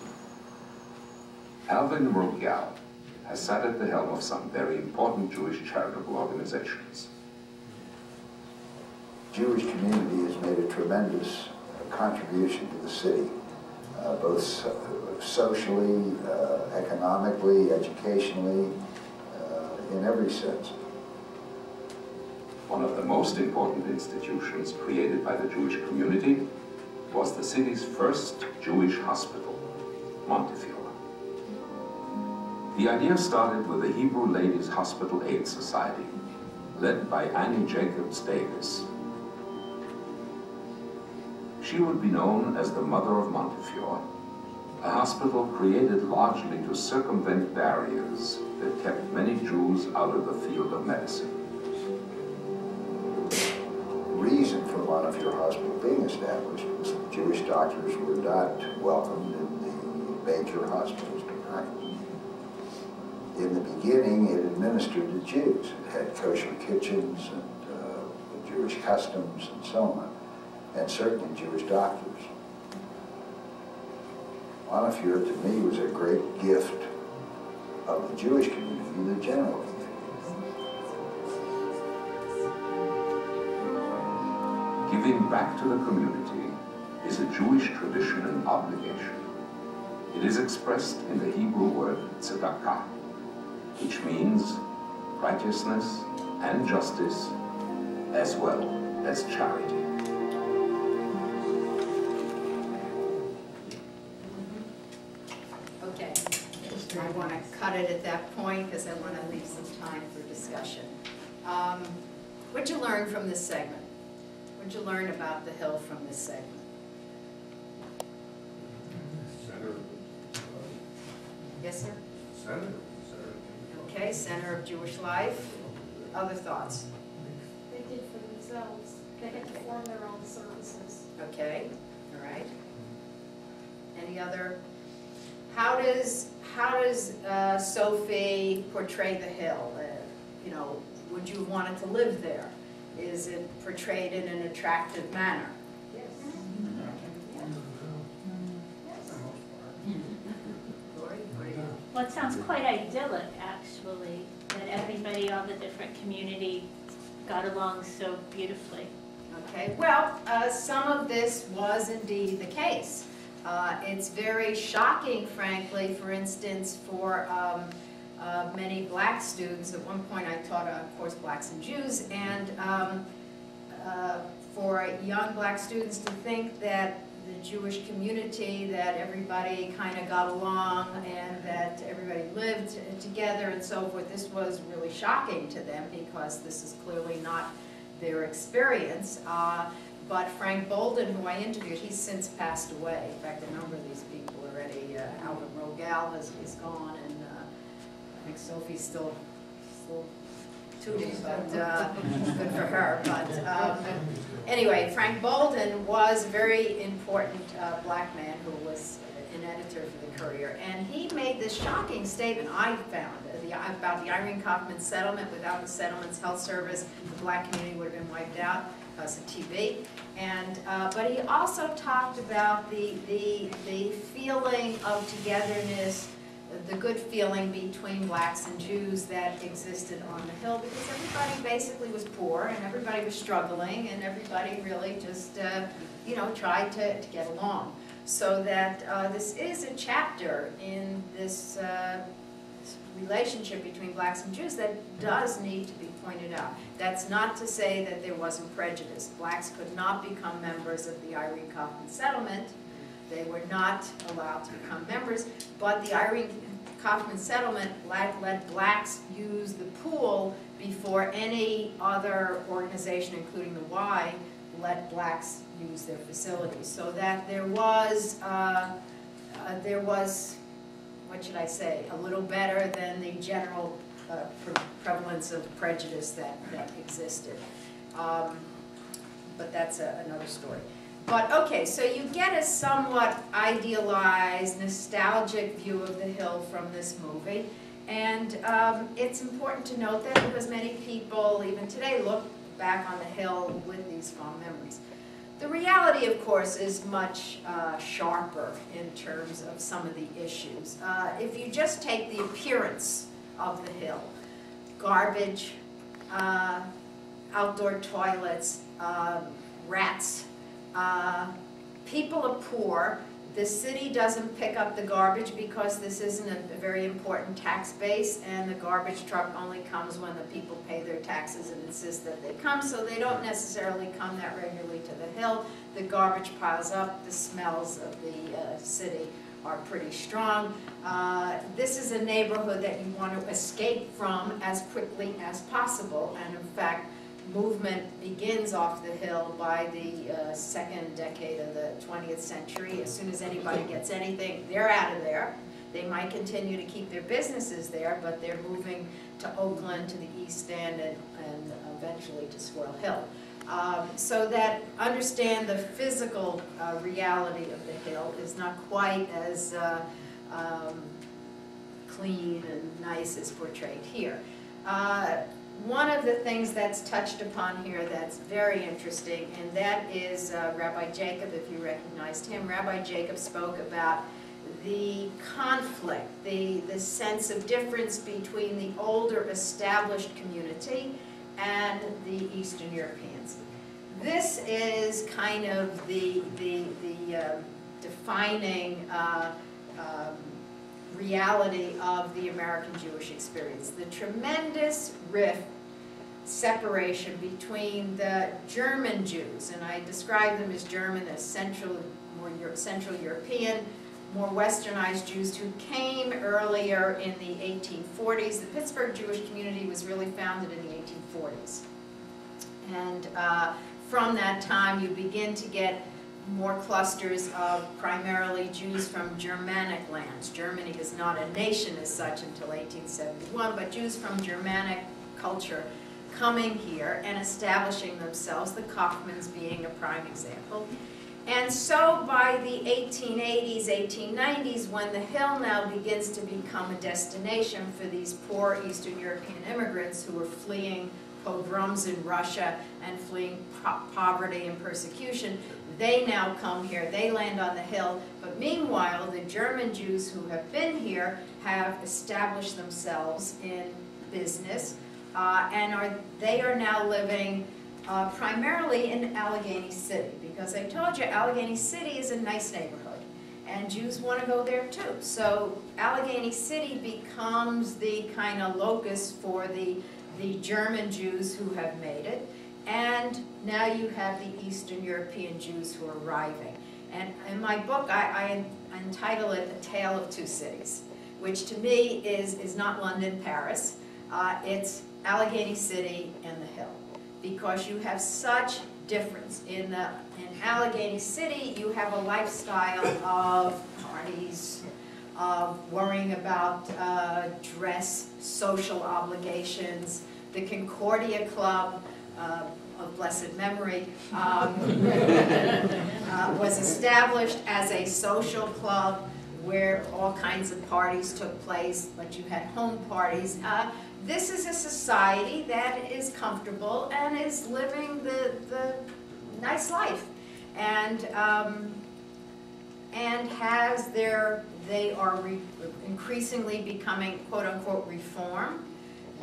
Alvin Rogal has sat at the helm of some very important Jewish charitable organizations. Jewish community has made a tremendous contribution to the city, both socially, economically, educationally, in every sense. One of the most important institutions created by the Jewish community was the city's first Jewish hospital, Montefiore. The idea started with the Hebrew Ladies Hospital Aid Society, led by Annie Jacobs Davis. She would be known as the Mother of Montefiore, a hospital created largely to circumvent barriers that kept many Jews out of the field of medicine. The reason for Montefiore Hospital being established was that Jewish doctors were not welcomed in the Baker hospitals to practice. In the beginning, it administered to Jews. It had kosher kitchens and Jewish customs and so on, and certainly Jewish doctors. Montefiore, to me, was a great gift of the Jewish community to the general community. Giving back to the community is a Jewish tradition and obligation. It is expressed in the Hebrew word tzedakah, which means righteousness and justice as well as charity. Okay, I want to cut it at that point because I want to leave some time for discussion. What'd you learn from this segment? What'd you learn about the Hill from this segment? Yes, sir? Center. Okay, center of Jewish life. Other thoughts? They did for themselves. They had to form their own services. Okay, all right. Any other how does Sophie portray the Hill? You know, would you have wanted to live there? Is it portrayed in an attractive manner? Yes. Lori, what do you? Well, it sounds quite idyllic, actually, that everybody, all the different community got along so beautifully. Okay, well, some of this was indeed the case. It's very shocking, frankly, for instance, for many black students. At one point I taught, of course, blacks and Jews, and for young black students to think that the Jewish community, that everybody kind of got along and that everybody lived together and so forth, this was really shocking to them because this is clearly not their experience. But Frank Bolden, who I interviewed, he's since passed away. In fact, a number of these people already, Alvin Rogel is gone, and I think Sophie's still tooting, but good for her. But anyway, Frank Bolden was a very important black man who was an editor for the Courier, and he made this shocking statement I found about the Irene Kaufman settlement. Without the settlement's health service, the black community would have been wiped out because of TB. And but he also talked about the feeling of togetherness, the good feeling between blacks and Jews that existed on the Hill, because everybody basically was poor and everybody was struggling and everybody really just you know, tried to get along. So that this is a chapter in this relationship between blacks and Jews that does need to be pointed out. That's not to say that there wasn't prejudice. Blacks could not become members of the Irene Kaufman settlement. They were not allowed to become members, but the Irene Kaufman settlement let blacks use the pool before any other organization, including the Y, let blacks use their facilities. So that there was, what should I say, a little better than the general prevalence of prejudice that existed. But that's another story. But okay, so you get a somewhat idealized, nostalgic view of the Hill from this movie. And it's important to note that because many people, even today, look back on the Hill with these fond memories. The reality, of course, is much sharper in terms of some of the issues. If you just take the appearance of the Hill, garbage, outdoor toilets, rats, people are poor. The city doesn't pick up the garbage because this isn't a very important tax base, and the garbage truck only comes when the people pay their taxes and insist that they come, so they don't necessarily come that regularly to the Hill. The garbage piles up, the smells of the city are pretty strong. This is a neighborhood that you want to escape from as quickly as possible, and in fact, movement begins off the Hill by the second decade of the 20th century. As soon as anybody gets anything, they're out of there. They might continue to keep their businesses there, but they're moving to Oakland, to the East End, and eventually to Squirrel Hill. So that understand the physical reality of the Hill is not quite as clean and nice as portrayed here. One of the things that's touched upon here that's very interesting, and that is Rabbi Jacob, if you recognized him. Rabbi Jacob spoke about the conflict, the sense of difference between the older established community and the Eastern Europeans. This is kind of the defining reality of the American Jewish experience. The tremendous rift, separation between the German Jews, and I describe them as German, as Central European, more westernized Jews who came earlier in the 1840s. The Pittsburgh Jewish community was really founded in the 1840s. And from that time you begin to get more clusters of primarily Jews from Germanic lands. Germany is not a nation as such until 1871, but Jews from Germanic culture coming here and establishing themselves, the Kaufmans being a prime example. And so by the 1880s, 1890s, when the Hill now begins to become a destination for these poor Eastern European immigrants who were fleeing pogroms in Russia and fleeing poverty and persecution, they now come here, they land on the Hill, but meanwhile the German Jews who have been here have established themselves in business and they are now living primarily in Allegheny City, because I told you Allegheny City is a nice neighborhood and Jews want to go there too. So Allegheny City becomes the kind of locus for the German Jews who have made it, and now you have the Eastern European Jews who are arriving. And in my book I entitle it A Tale of Two Cities, which to me is not London, Paris, it's Allegheny City and the Hill. Because you have such difference. In Allegheny City, you have a lifestyle of parties, of worrying about dress, social obligations. The Concordia Club, of blessed memory, was established as a social club where all kinds of parties took place, but you had home parties. This is a society that is comfortable and is living the nice life, and has they are increasingly becoming quote unquote reform,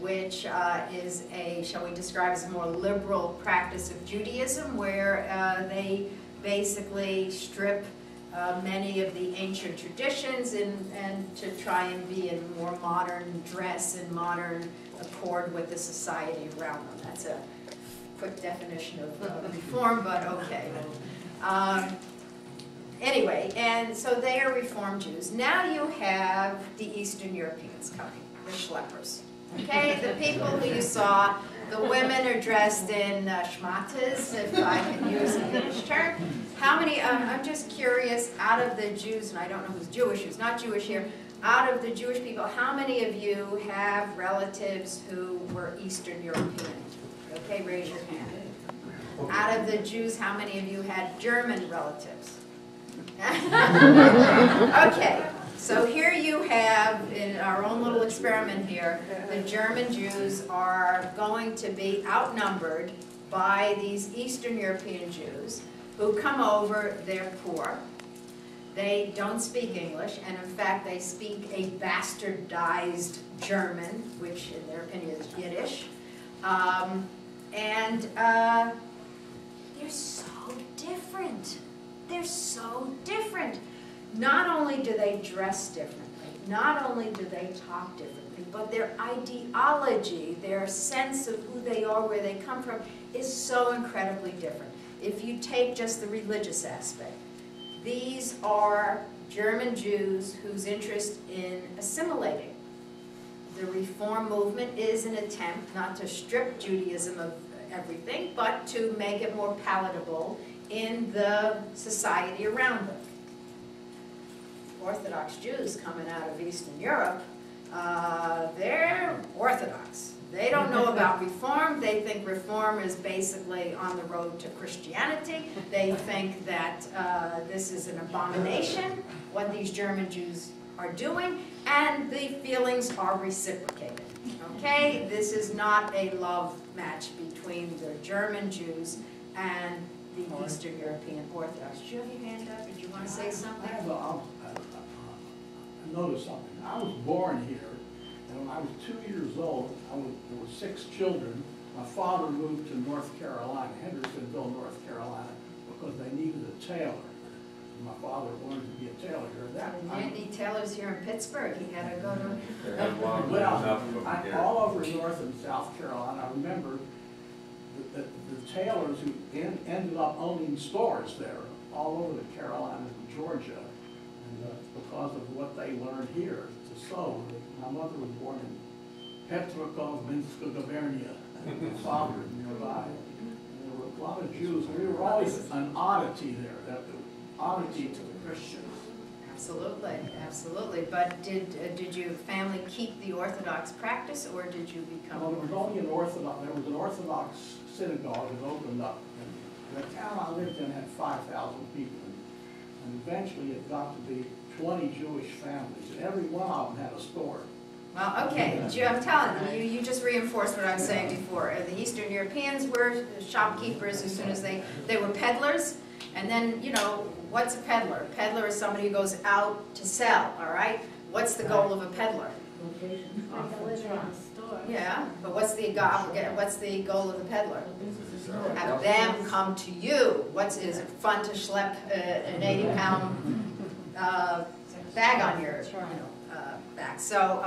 which is a, shall we describe as a more liberal practice of Judaism, where they basically strip many of the ancient traditions and to try and be in more modern dress and modern accord with the society around them. That's a quick definition of reform, but okay. Anyway, and so they are Reform Jews. Now you have the Eastern Europeans coming, the schleppers. Okay, the people who you saw, the women are dressed in schmatas, if I can use a Yiddish term. How many, I'm just curious, out of the Jews, and I don't know who's Jewish, who's not Jewish here, out of the Jewish people, how many of you have relatives who were Eastern European? Okay, raise your hand. Out of the Jews, how many of you had German relatives? Okay, so here you have, in our own little experiment here, the German Jews are going to be outnumbered by these Eastern European Jews who come over. They're poor. They don't speak English, and in fact they speak a bastardized German, which in their opinion is Yiddish. They're so different. They're so different. Not only do they dress differently, not only do they talk differently, but their ideology, their sense of who they are, where they come from, is so incredibly different. If you take just the religious aspect, these are German Jews whose interest in assimilating. The Reform movement is an attempt not to strip Judaism of everything, but to make it more palatable in the society around them. Orthodox Jews coming out of Eastern Europe, they're Orthodox. They don't know about Reform. They think Reform is basically on the road to Christianity. They think that this is an abomination, what these German Jews are doing, and the feelings are reciprocated. Okay? This is not a love match between the German Jews and the Eastern European Orthodox. Did you have your hand up? Did you want to say something? I noticed something. I was born here, and when I was 2 years old, there were 6 children. My father moved to North Carolina, Hendersonville, North Carolina, because they needed a tailor. And my father wanted to be a tailor here. We didn't need tailors here in Pittsburgh. He had to go to... Well, all over North and South Carolina, I remember the tailors who ended up owning stores there all over the Carolinas and Georgia. Because of what they learned here to sew. My mother was born in Petrikov, Minska, Gubernia, my father nearby. And there were a lot of Jews. We were always an oddity there, that oddity to the Christians. Absolutely, absolutely. But did your family keep the Orthodox practice, or did you become? Well, there was only an Orthodox. There was an Orthodox synagogue that opened up The town I lived in had 5,000 people, and eventually it got to be 20 Jewish families, and every one of them had a store. Well, okay, I'm telling you, you just reinforced what I was saying before. The Eastern Europeans were shopkeepers as soon as they were peddlers. And then, you know, what's a peddler? A peddler is somebody who goes out to sell, all right? What's the goal of a peddler? Yeah, but what's the goal of the peddler? Have them come to you. Is it fun to schlep an 80-pound bag on your back? So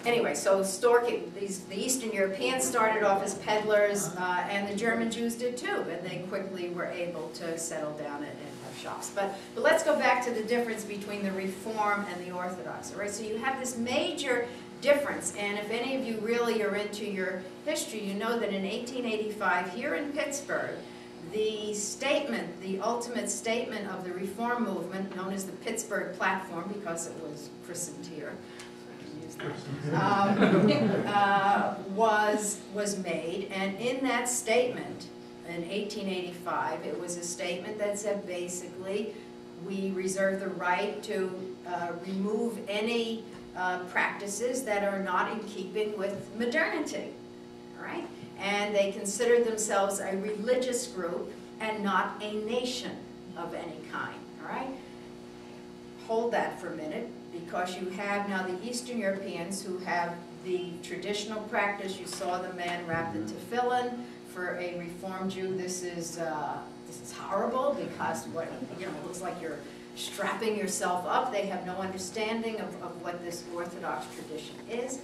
anyway, so the Eastern Europeans started off as peddlers, and the German Jews did too, and they quickly were able to settle down and have shops. But let's go back to the difference between the Reform and the Orthodox. All right, so you have this major difference, and if any of you really are into your history, you know that in 1885 here in Pittsburgh, the statement, the ultimate statement of the Reform movement, known as the Pittsburgh Platform because it was christened here, was made, and in that statement in 1885, it was a statement that said basically we reserve the right to remove any practices that are not in keeping with modernity, all right? And they considered themselves a religious group and not a nation of any kind, all right? Hold that for a minute, because you have now the Eastern Europeans who have the traditional practice. You saw the man wrapped in tefillin. For a Reform Jew, this is horrible, because it looks like you're strapping yourself up. They have no understanding of what this Orthodox tradition is.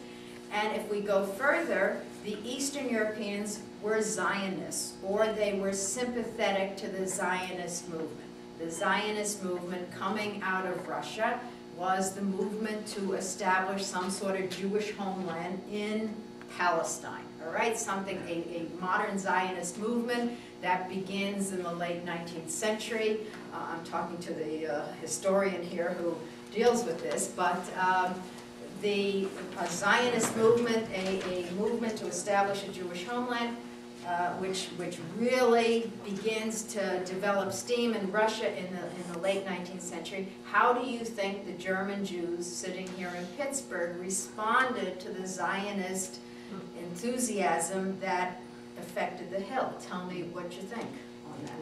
And if we go further, the Eastern Europeans were Zionists, or they were sympathetic to the Zionist movement. The Zionist movement coming out of Russia was the movement to establish some sort of Jewish homeland in Palestine, all right? A modern Zionist movement that begins in the late 19th century. I'm talking to the historian here who deals with this, but the Zionist movement, a movement to establish a Jewish homeland, which really begins to develop steam in Russia in the late 19th century. How do you think the German Jews sitting here in Pittsburgh responded to the Zionist enthusiasm that affected the Hill? Tell me what you think on that.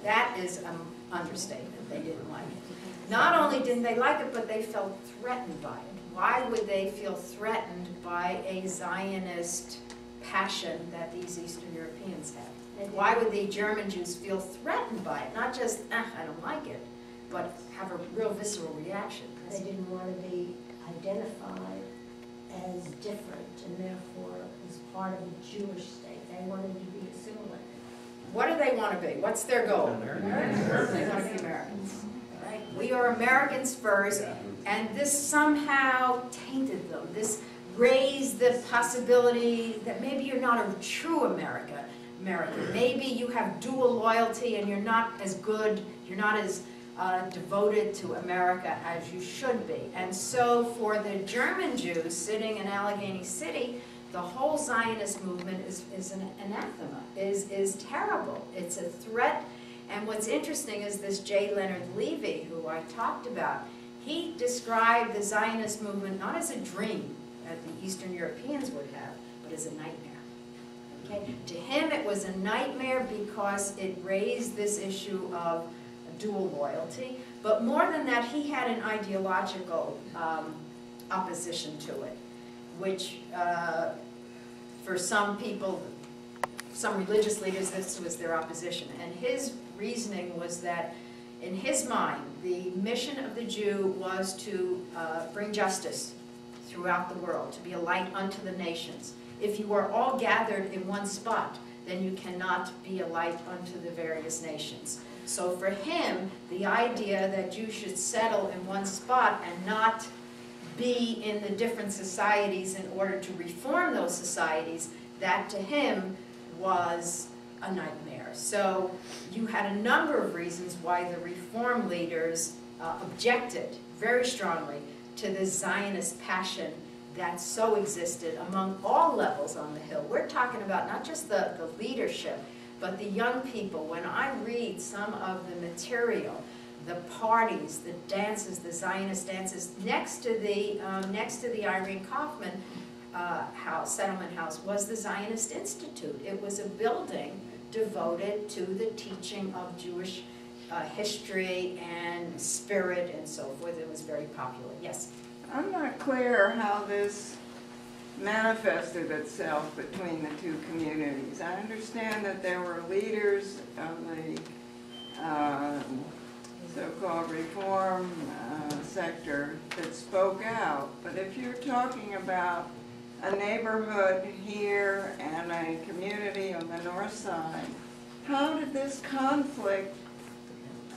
That is an understatement. They didn't like it. Not only didn't they like it, but they felt threatened by it. Why would they feel threatened by a Zionist passion that these Eastern Europeans had? Why would the German Jews feel threatened by it? Not just, I don't like it, but have a real visceral reaction. They didn't want to be identified as different and therefore as part of a Jewish state. They wanted to be assimilated. What do they want to be? What's their goal? Americans. They want to be Americans. Right? We are Americans first, and this somehow tainted them. This raised the possibility that maybe you're not a true American. Maybe you have dual loyalty and you're not as good, you're not as devoted to America as you should be. And so for the German Jews sitting in Allegheny City, the whole Zionist movement is an anathema, is terrible. It's a threat. And what's interesting is this J. Leonard Levy, who I talked about, he described the Zionist movement not as a dream that the Eastern Europeans would have, but as a nightmare. Okay? To him it was a nightmare because it raised this issue of dual loyalty, but more than that, he had an ideological opposition to it, which for some people, some religious leaders, this was their opposition. And his reasoning was that, in his mind, the mission of the Jew was to bring justice throughout the world, to be a light unto the nations. If you are all gathered in one spot, then you cannot be a light unto the various nations. So for him, the idea that you should settle in one spot and not be in the different societies in order to reform those societies, that to him was a nightmare. So you had a number of reasons why the reform leaders objected very strongly to the Zionist passion that so existed among all levels on the Hill. We're talking about not just the leadership, But the young people, when I read some of the material, the parties, the dances, the Zionist dances, next to the Irene Kaufman house, settlement house, was the Zionist Institute. It was a building devoted to the teaching of Jewish history and spirit and so forth. It was very popular. Yes? I'm not clear how this manifested itself between the two communities. I understand that there were leaders of the so-called reform sector that spoke out, but if you're talking about a neighborhood here and a community on the north side, how did this conflict,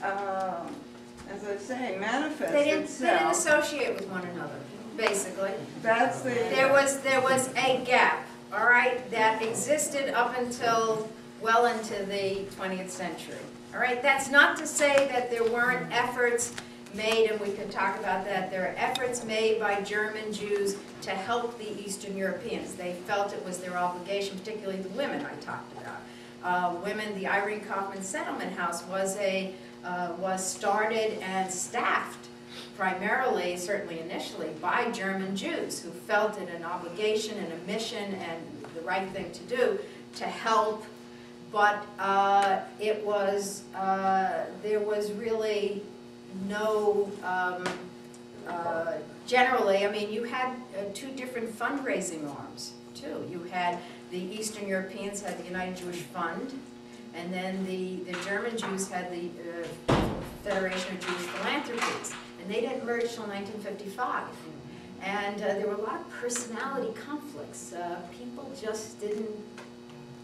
as I say, manifest They didn't itself? associate with one another, basically. That's the... There was a gap, all right, that existed up until well into the 20th century. All right, that's not to say that there weren't efforts made, and we can talk about that. There are efforts made by German Jews to help the Eastern Europeans. They felt it was their obligation, particularly the women I talked about. Women, the Irene Kaufman Settlement House was started and staffed primarily, certainly initially, by German Jews who felt it an obligation and a mission and the right thing to do to help. But there was really no, generally, I mean, you had two different fundraising arms, too. You had the Eastern Europeans had the United Jewish Fund, and then the German Jews had the Federation of Jewish Philanthropies, and they didn't merge till 1955. And there were a lot of personality conflicts. People just didn't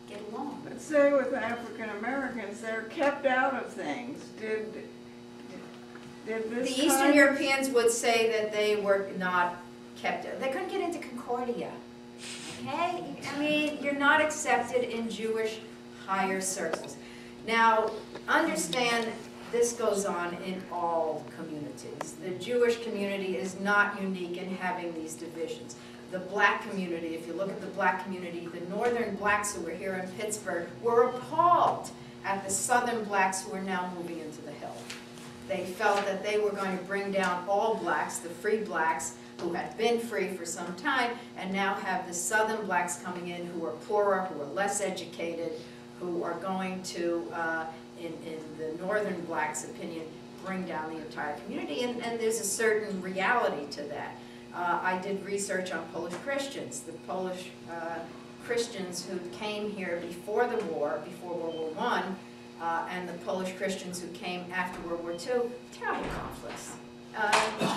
get along. Let's say with African Americans, they're kept out of things. Did this The Eastern Europeans would say that they were not kept out. They couldn't get into Concordia. Okay? I mean, you're not accepted in Jewish higher circles. Now, understand this goes on in all communities. The Jewish community is not unique in having these divisions. The black community, if you look at the black community, the northern blacks who were here in Pittsburgh were appalled at the southern blacks who are now moving into the Hill. They felt that they were going to bring down all blacks, the free blacks, who had been free for some time, and now have the southern blacks coming in who are poorer, who are less educated, who are going to, in the northern blacks' opinion, bring down the entire community, and there's a certain reality to that. I did research on Polish Christians. The Polish Christians who came here before the war, before World War I, and the Polish Christians who came after World War II, terrible conflicts.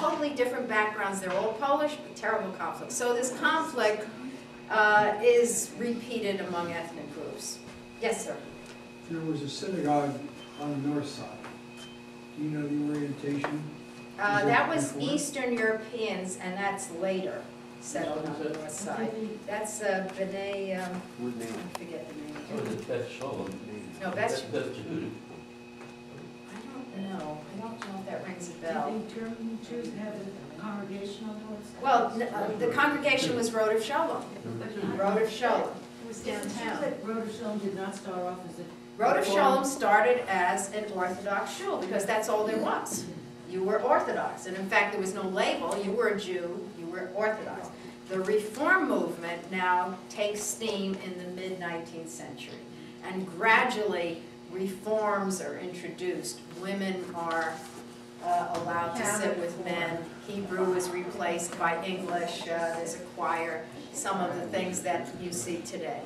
Totally different backgrounds. They're all Polish, but terrible conflicts. So this conflict is repeated among ethnic groups. Yes, sir? There was a synagogue on the north side. Do you know the orientation? That was Eastern Europeans, and that's later settled on the north side. That's B'nai, I forget the name. Oh, is it Beth Shalom? No, Beth Beth Jehuda. I don't know if that rings a bell. Do German Jews have a congregation on the north side? Well, the congregation was Road of Shalom. Road of Shalom. It was downtown. Road of Shalom did not start off as a... Road of Shalom started as an Orthodox shul because that's all there was. You were Orthodox, and in fact there was no label. You were a Jew, you were Orthodox. The Reform movement now takes steam in the mid-19th century, and gradually reforms are introduced. Women are allowed to sit with men. Hebrew is replaced by English. There's a choir, some of the things that you see today.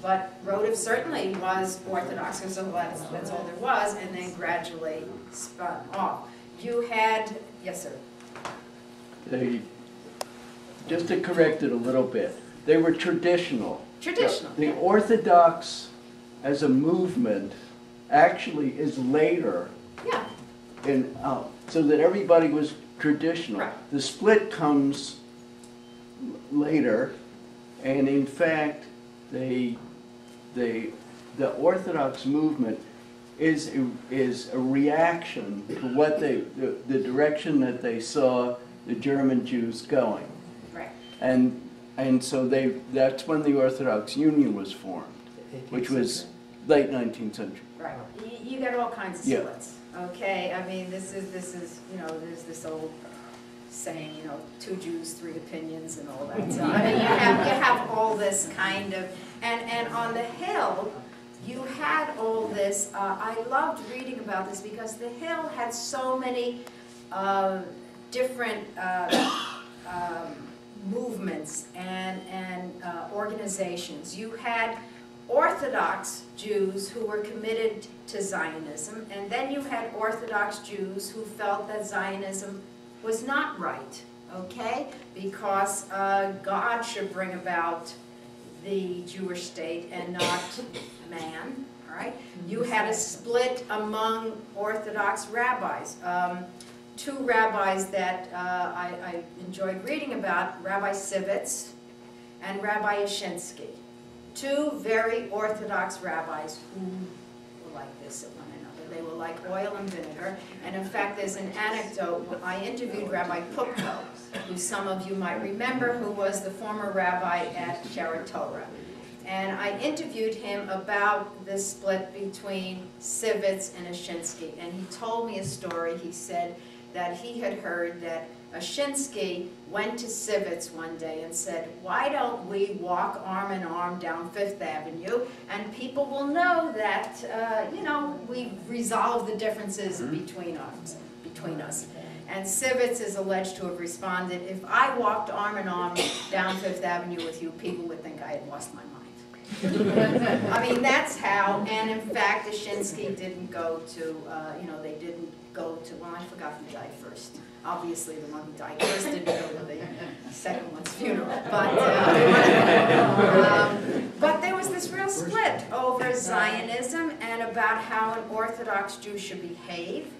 But Road certainly was Orthodox, so that's all there was, and then gradually spun off. You had, yes, sir? Just to correct it a little bit, they were traditional. Traditional. The Orthodox as a movement actually is later. Yeah. So that everybody was traditional. Right. The split comes later, and in fact, the Orthodox movement is a reaction to what the direction that they saw the German Jews going. Right. And so that's when the Orthodox Union was formed, which was late 19th century. Right. You got all kinds of Yeah. splits. Okay, I mean, this is, you know, there's this old saying, you know, 2 Jews, 3 opinions and all that. So, I mean, you have all this kind of, and on the Hill, you had all this, I loved reading about this because the Hill had so many different movements and organizations. You had Orthodox Jews who were committed to Zionism, and then you had Orthodox Jews who felt that Zionism was not right, okay? Because God should bring about the Jewish state and not man, all right? You had a split among Orthodox rabbis. 2 rabbis that I enjoyed reading about, Rabbi Sivitz and Rabbi Yashinsky. 2 very Orthodox rabbis who were like this at one another. They were like oil and vinegar. And in fact, there's an anecdote. I interviewed Rabbi Pupko, who some of you might remember, who was the former rabbi at Shara Torah. And I interviewed him about the split between Sivitz and Yashinsky. And he told me a story. He said that he had heard that Yashinsky went to Sivitz one day and said, why don't we walk arm in arm down 5th Avenue and people will know that, you know, we've resolved the differences between us. And Sivitz is alleged to have responded, if I walked arm in arm down 5th Avenue with you, people would think I had lost my mind. I mean, that's how, and in fact, Yashinsky didn't go to, you know, they didn't go to, well, I forgot who died first. Obviously, the one who died first didn't go to the second one's funeral. But there was this real split over Zionism and about how an Orthodox Jew should behave.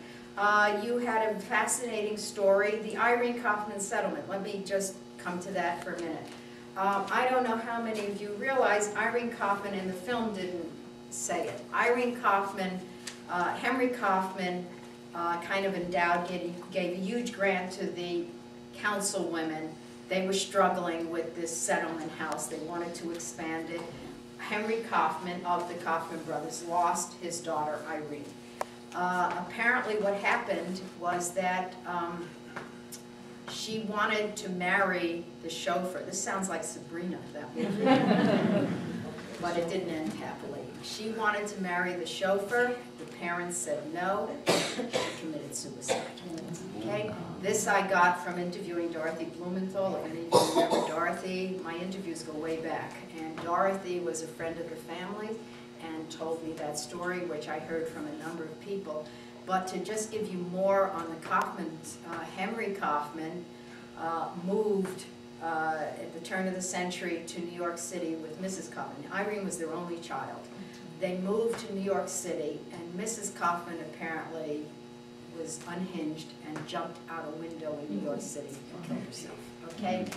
You had a fascinating story, the Irene Kaufman settlement. Let me just come to that for a minute. I don't know how many of you realize Irene Kaufman in the film didn't say it. Irene Kaufman, Henry Kaufman kind of endowed, gave a huge grant to the councilwomen. They were struggling with this settlement house. They wanted to expand it. Henry Kaufman of the Kaufman brothers lost his daughter Irene. Apparently what happened was that she wanted to marry the chauffeur. This sounds like Sabrina, that movie. But it didn't end happily. She wanted to marry the chauffeur. The parents said no. She committed suicide. Okay? This I got from interviewing Dorothy Blumenthal. If any of you remember Dorothy, my interviews go way back. And Dorothy was a friend of the family and told me that story, which I heard from a number of people. But to just give you more on the Kaufmans, Henry Kaufman moved at the turn of the century to New York City with Mrs. Kaufman. Irene was their only child. They moved to New York City, and Mrs. Kaufman apparently was unhinged and jumped out a window in New York City and killed herself. Okay?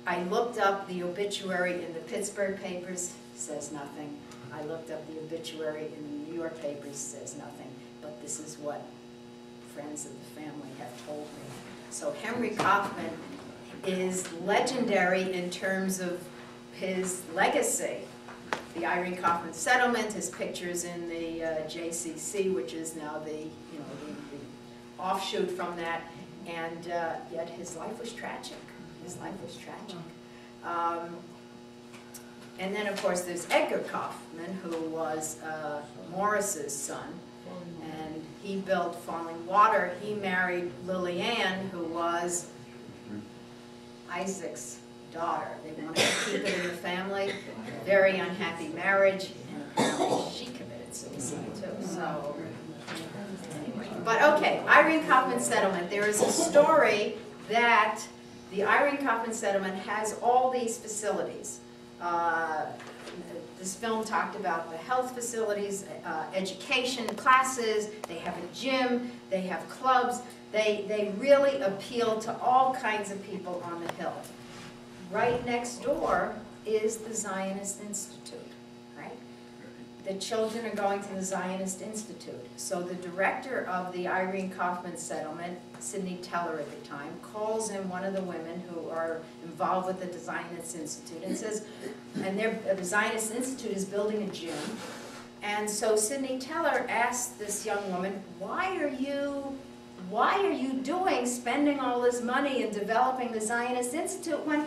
I looked up the obituary in the Pittsburgh papers, says nothing. I looked up the obituary in the New York papers, says nothing. But this is what friends of the family have told me. So Henry Kaufman is legendary in terms of his legacy. The Irene Kaufman settlement, his pictures in the JCC, which is now the, you know, the offshoot from that, and yet his life was tragic. His life was tragic. And then, of course, there's Edgar Kaufman, who was Morris's son, and he built Falling Water. He married Lily Ann, who was Isaac's daughter. They wanted to keep it in the family. Very unhappy marriage, and apparently she committed suicide too. So, anyway. But okay, Irene Kaufman settlement. There is a story that the Irene Kaufman settlement has all these facilities. This film talked about the health facilities, education, classes, they have a gym, they have clubs. They really appeal to all kinds of people on the Hill. Right next door is the Zionist Institute, right? The children are going to the Zionist Institute. So the director of the Irene Kaufman settlement, Sidney Teller at the time, calls in one of the women who are involved with the Zionist Institute and says, and the Zionist Institute is building a gym, And so Sidney Teller asked this young woman, why are you spending all this money in developing the Zionist Institute when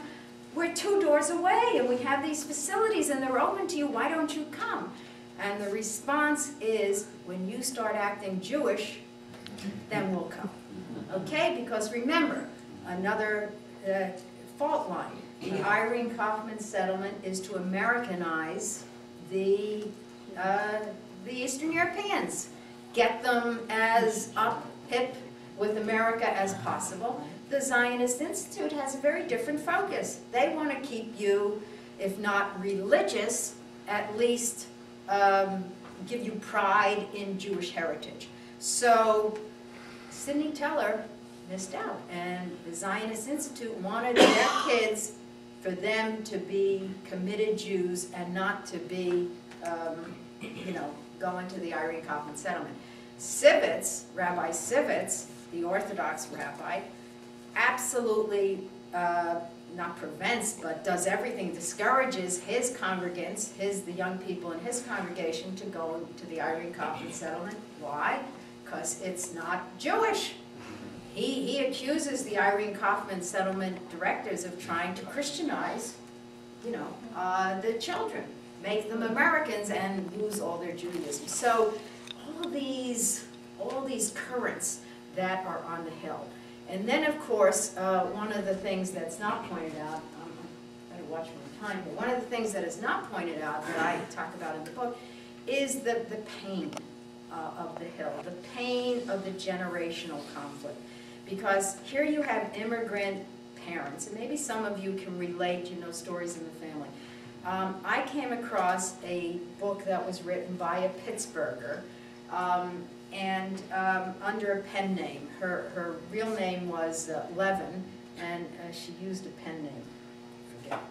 we're 2 doors away and we have these facilities and they're open to you, why don't you come? And the response is, when you start acting Jewish, then we'll come. Okay, because remember, another fault line. The Irene Kaufman settlement is to Americanize the Eastern Europeans. Get them as hip with America as possible. The Zionist Institute has a very different focus. They want to keep you, if not religious, at least give you pride in Jewish heritage. So Sidney Teller missed out, and the Zionist Institute wanted their kids, for them to be committed Jews and not to be, going to the Irene Kaufman settlement. Sivitz, Rabbi Sivitz, the Orthodox rabbi, absolutely not prevents, but does everything, discourages his congregants, the young people in his congregation, to go to the Irene Kaufman settlement. Why? Because it's not Jewish. He accuses the Irene Kaufman settlement directors of trying to Christianize, the children, make them Americans and lose all their Judaism. So all these currents that are on the Hill. And then, of course, one of the things that's not pointed out, I better watch my time, but one of the things that is not pointed out that I talk about in the book is the pain of the Hill, the pain of the generational conflict. Because here you have immigrant parents, and maybe some of you can relate, stories in the family. I came across a book that was written by a Pittsburgher, and under a pen name. Her real name was Levin, and she used a pen name. Forget.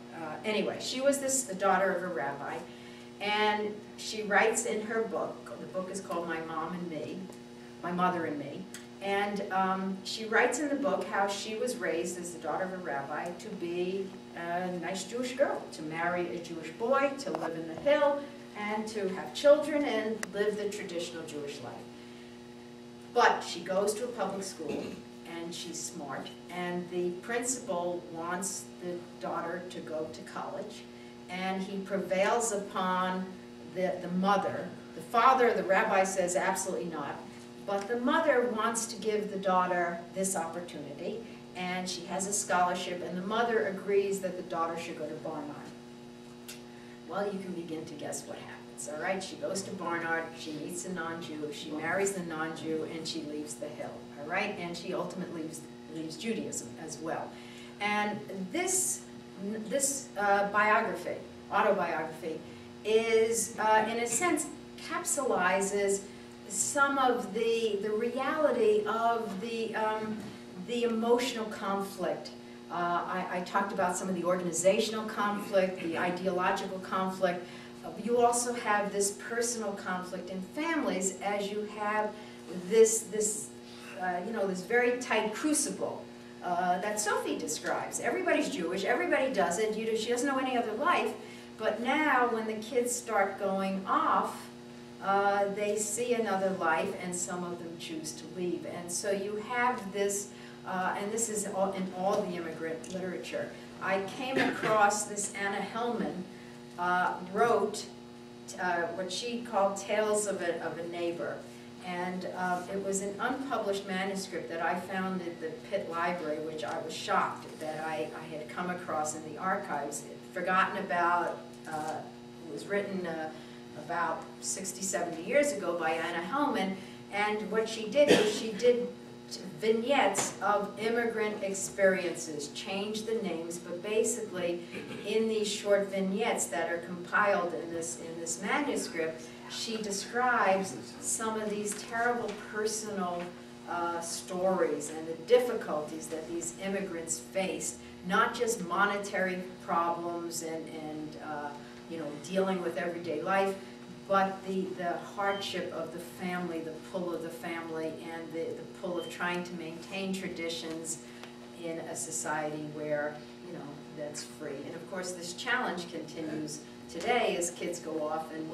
Anyway, she was the daughter of a rabbi, and she writes in her book, the book is called My Mother and Me, and she writes in the book how she was raised as the daughter of a rabbi to be a nice Jewish girl, to marry a Jewish boy, to live in the Hill, and to have children and live the traditional Jewish life. But she goes to a public school, and she's smart, and the principal wants the daughter to go to college, and he prevails upon the mother. The father, the rabbi, says absolutely not, but the mother wants to give the daughter this opportunity, and she has a scholarship, and the mother agrees that the daughter should go to Barnard. Well, you can begin to guess what happens, all right? She goes to Barnard, she meets a non-Jew, she marries the non-Jew, and she leaves the Hill, all right? And she ultimately leaves Judaism as well. And this autobiography, is, in a sense, capsulizes some of the reality of the emotional conflict. I talked about some of the organizational conflict, the ideological conflict. You also have this personal conflict in families, as you have this very tight crucible that Sophie describes. Everybody's Jewish, everybody does it, she doesn't know any other life, but now when the kids start going off, they see another life, and some of them choose to leave. And so you have this, and this is in all the immigrant literature. I came across this Anna Hellman wrote what she called Tales of a Neighbor. And it was an unpublished manuscript that I found at the Pitt Library, which I was shocked that I had come across in the archives. Forgotten about, it was written about 60, 70 years ago by Anna Hellman, and what she did was she did vignettes of immigrant experiences, changed the names, but basically in these short vignettes that are compiled in this manuscript, she describes some of these terrible personal stories and the difficulties that these immigrants faced, not just monetary problems and dealing with everyday life, but the hardship of the family, the pull of the family, and the pull of trying to maintain traditions in a society where, that's free. And of course, this challenge continues today is kids go off and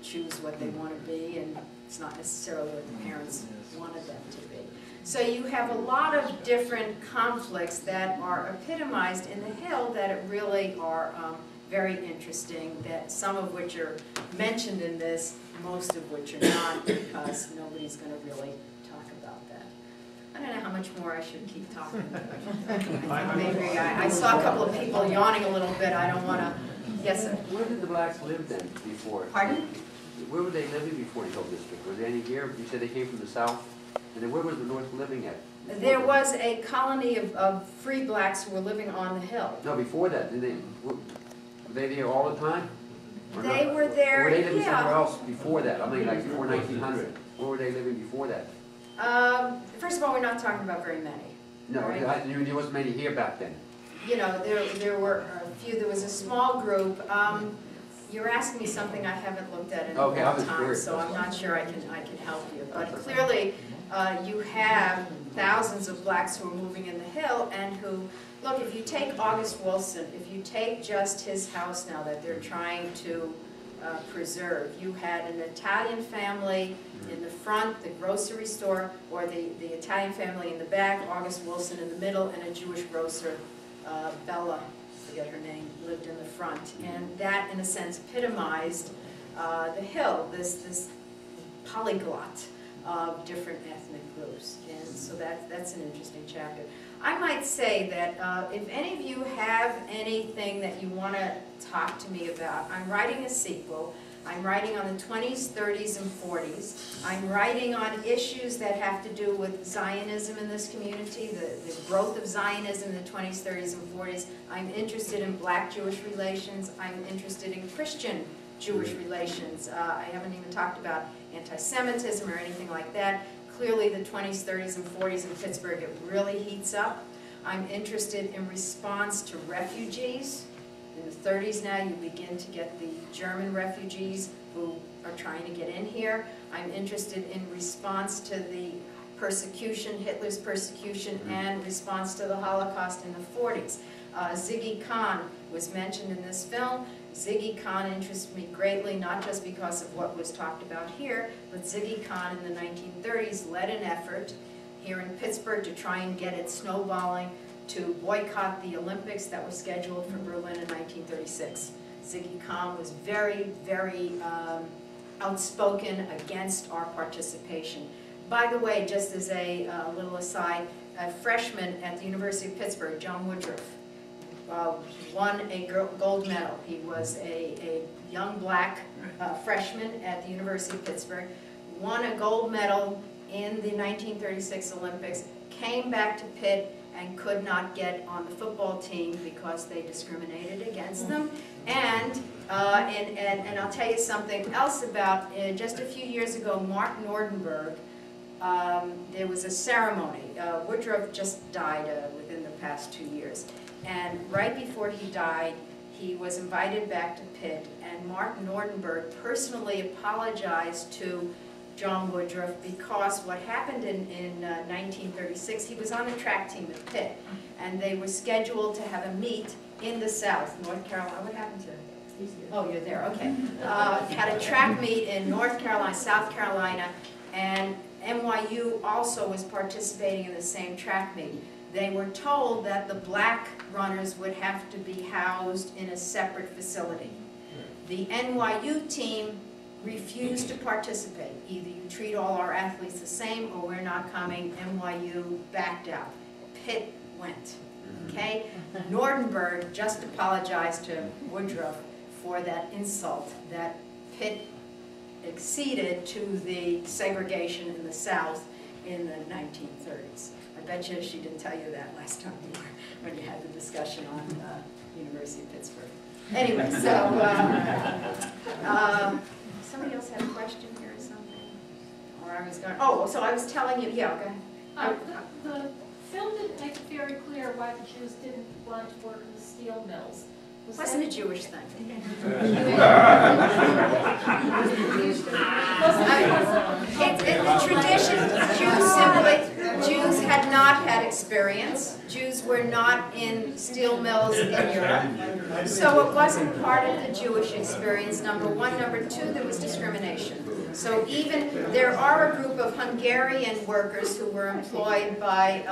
choose what they want to be, and it's not necessarily what the parents wanted them to be. So you have a lot of different conflicts that are epitomized in the Hill that really are very interesting, that some of which are mentioned in this, most of which are not, because nobody's going to really talk about that. I don't know how much more I should keep talking about. Maybe I saw a couple of people yawning a little bit. I don't want to. Yes, sir. Where did the blacks live then before? Pardon? Where were they living before the Hill District? Were there any here? You said they came from the south? And then where was the North living at? There was a colony of free blacks who were living on the Hill. No, before that, were they there all the time? Or They not? were there, Or were they living yeah. somewhere else before that? I mean, like before 1900. Where were they living before that? First of all, we're not talking about very many. No, right? there wasn't many here back then. You know, there were a few. There was a small group. You're asking me something I haven't looked at in a long time, so I'm not sure I can help you. But clearly, you have thousands of blacks who are moving in the Hill and who, look, if you take August Wilson, if you take just his house now that they're trying to preserve, you had an Italian family in the front, the grocery store, or the Italian family in the back, August Wilson in the middle, and a Jewish grocer, Bella, I forget her name, lived in the front. And that, in a sense, epitomized the Hill, this polyglot of different ethnic groups. And so that's an interesting chapter. I might say that if any of you have anything that you want to talk to me about, I'm writing a sequel. I'm writing on the 20s, 30s, and 40s. I'm writing on issues that have to do with Zionism in this community, the growth of Zionism in the 20s, 30s, and 40s. I'm interested in black-Jewish relations. I'm interested in Christian-Jewish relations. I haven't even talked about anti-Semitism or anything like that. Clearly, the 20s, 30s, and 40s in Pittsburgh, it really heats up. I'm interested in response to refugees. In the 30s now, you begin to get the German refugees who are trying to get in here. I'm interested in response to the persecution, Hitler's persecution, and response to the Holocaust in the 40s. Ziggy Khan was mentioned in this film. Ziggy Khan interests me greatly, not just because of what was talked about here, but Ziggy Khan in the 1930s led an effort here in Pittsburgh to try and get it snowballing to boycott the Olympics that were scheduled for Berlin in 1936. Ziggy Khan was very, very outspoken against our participation. By the way, just as a little aside, a freshman at the University of Pittsburgh, John Woodruff, won a gold medal. He was a young black freshman at the University of Pittsburgh, won a gold medal in the 1936 Olympics, came back to Pitt, and could not get on the football team because they discriminated against them. And I'll tell you something else about, just a few years ago, Mark Nordenberg, there was a ceremony. Woodruff just died within the past 2 years. And right before he died, he was invited back to Pitt, and Mark Nordenberg personally apologized to John Woodruff because what happened in 1936, he was on a track team at Pitt, and they were scheduled to have a meet in the South, North Carolina. What happened to it? Oh, you're there, okay. Had a track meet in North Carolina, South Carolina, and NYU also was participating in the same track meet. They were told that the black runners would have to be housed in a separate facility. The NYU team refused to participate. Either you treat all our athletes the same or we're not coming. NYU backed out. Pitt went. Okay? Nordenberg just apologized to Woodruff for that insult that Pitt acceded to the segregation in the South in the 1930s. I bet you she didn't tell you that last time when you had the discussion on University of Pittsburgh. Anyway, so somebody else had a question here or something? Or I was going, oh, so I was telling you, yeah, go ahead. The film didn't make it very clear why the Jews didn't want to work in the steel mills. It wasn't a Jewish thing. It's the tradition. Jews had not had experience. Jews were not in steel mills in Europe. So it wasn't part of the Jewish experience, number one. Number two, there was discrimination. So even, there are a group of Hungarian workers who were employed by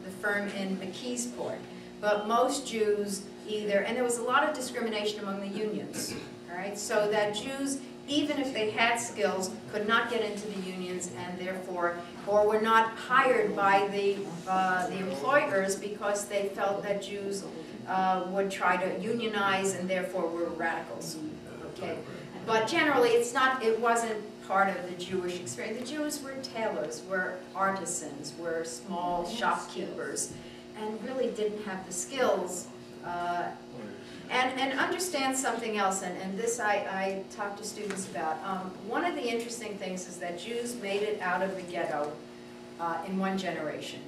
the firm in McKeesport. But most Jews either, and there was a lot of discrimination among the unions, all right? So that Jews, even if they had skills, could not get into the unions and therefore, or were not hired by the employers because they felt that Jews would try to unionize and therefore were radicals, okay? But generally, it wasn't part of the Jewish experience. The Jews were tailors, were artisans, were small shopkeepers, and really didn't have the skills. And understand something else, and this I talk to students about. One of the interesting things is that Jews made it out of the ghetto in one generation,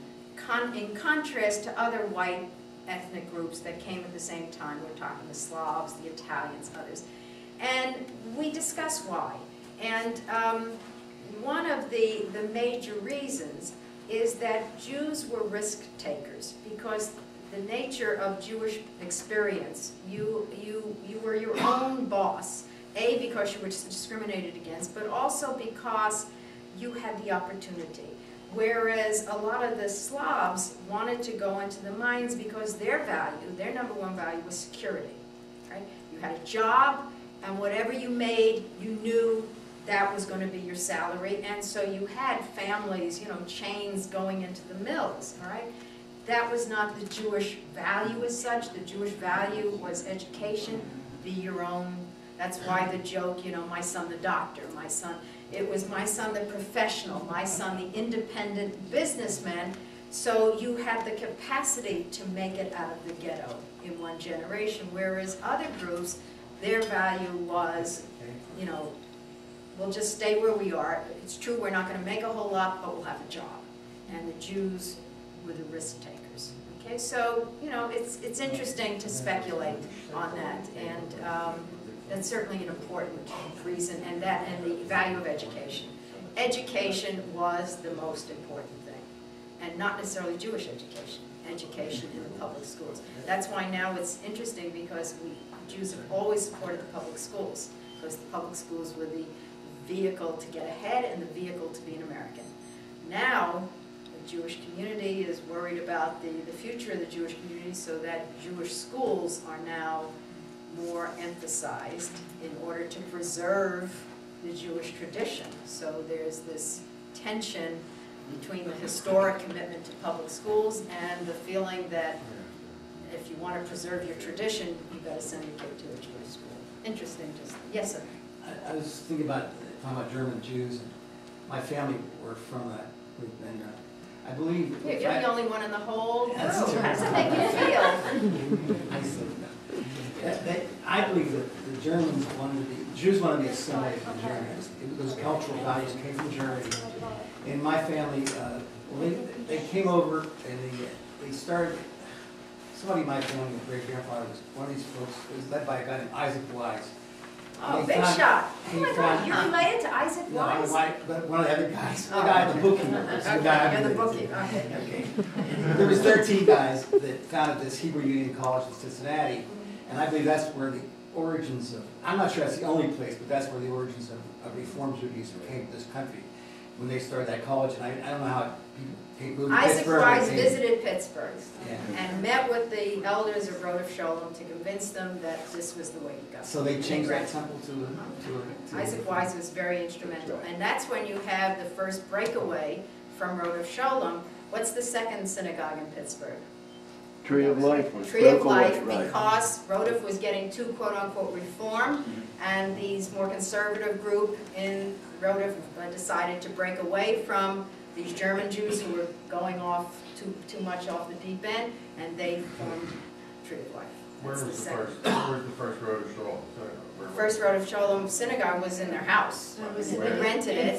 in contrast to other white ethnic groups that came at the same time. We're talking the Slavs, the Italians, others. And we discuss why. And one of the major reasons is that Jews were risk takers, because the nature of Jewish experience, you were your own boss, A, because you were discriminated against, but also because you had the opportunity. Whereas a lot of the Slavs wanted to go into the mines because their value, their number one value, was security. Right? You had a job, and whatever you made, you knew that was going to be your salary, and so you had families, you know, chains going into the mills, all right? That was not the Jewish value as such. The Jewish value was education, be your own. That's why the joke, you know, my son the doctor, my son, it was my son the professional, my son the independent businessman. So you had the capacity to make it out of the ghetto in one generation, whereas other groups, their value was, you know, we'll just stay where we are. It's true, we're not going to make a whole lot, but we'll have a job. And the Jews were the risk takers. Okay, so, you know, it's interesting to speculate on that, and that's certainly an important reason, and the value of education. Education was the most important thing, and not necessarily Jewish education. Education in the public schools. That's why now it's interesting, because Jews have always supported the public schools, because the public schools were the vehicle to get ahead and the vehicle to be an American. Now, the Jewish community is worried about the future of the Jewish community, so that Jewish schools are now more emphasized in order to preserve the Jewish tradition. So there's this tension between the historic commitment to public schools and the feeling that if you want to preserve your tradition, you've got to send your kid to a Jewish school. Interesting. Yes, sir. I was thinking about talking about German Jews, and my family were from that group, and I believe you're the only one in the whole group. How does it make you feel? I believe that the Germans wanted to be, Jews wanted to be assimilated to Germans. Those cultural values came from Germany. In my family, they came over and they started. Somebody in my family, my great-grandfather, was one of these folks. It was led by a guy named Isaac Wise. Oh, big shot. Oh my God, you're related to Isaac Wise? No, one of the other guys. The guy, the bookkeeper. Okay, you're the bookkeeper. Okay. There was 13 guys that founded this Hebrew Union College in Cincinnati, and I believe that's where the origins of, I'm not sure that's the only place, but that's where the origins of Reform Judaism came to this country when they started that college. And I don't know how people moved to Pittsburgh. Isaac Wise visited Pittsburgh and met with the elders of Rodef Sholem to convince them that this was the way to go. So they changed that temple to Isaac Wise was very instrumental. And that's when you have the first breakaway from Rodef Sholem. What's the second synagogue in Pittsburgh? Tree of Life. Tree of Life, because Rodef was getting too quote-unquote reform, and these more conservative group in Rodef decided to break away from these German Jews who were going off too much off the deep end, and they formed Tree of Life. Where's the first Rodef Sholem? First Rodef Sholem synagogue was in their house. They rented it.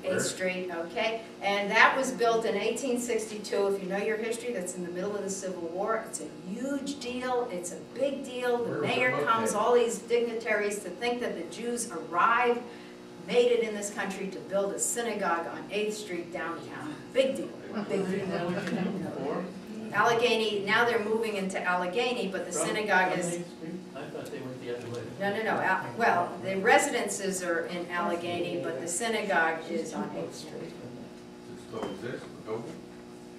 8th Street, okay? And that was built in 1862. If you know your history, that's in the middle of the Civil War. It's a huge deal. It's a big deal. The mayor comes, all these dignitaries, to think that the Jews arrived made it in this country to build a synagogue on 8th Street downtown. Big deal, big deal. Allegheny, now they're moving into Allegheny, but the synagogue is, I thought they went the other way. no. Well, the residences are in Allegheny, but the synagogue is on 8th Street. It still exists, the building?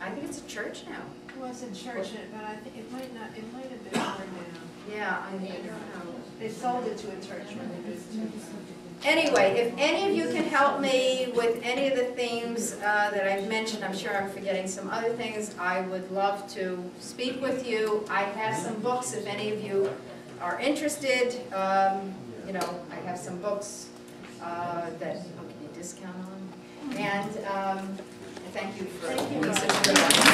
I think it's a church now. It wasn't church, but I think it might have been torn down. Yeah, I don't know. They sold it to a church when they moved to. Anyway, if any of you can help me with any of the themes that I've mentioned, I'm sure I'm forgetting some other things, I would love to speak with you. I have some books if any of you are interested. You know, I have some books that I'll give you a discount on. And thank you for being such a good one.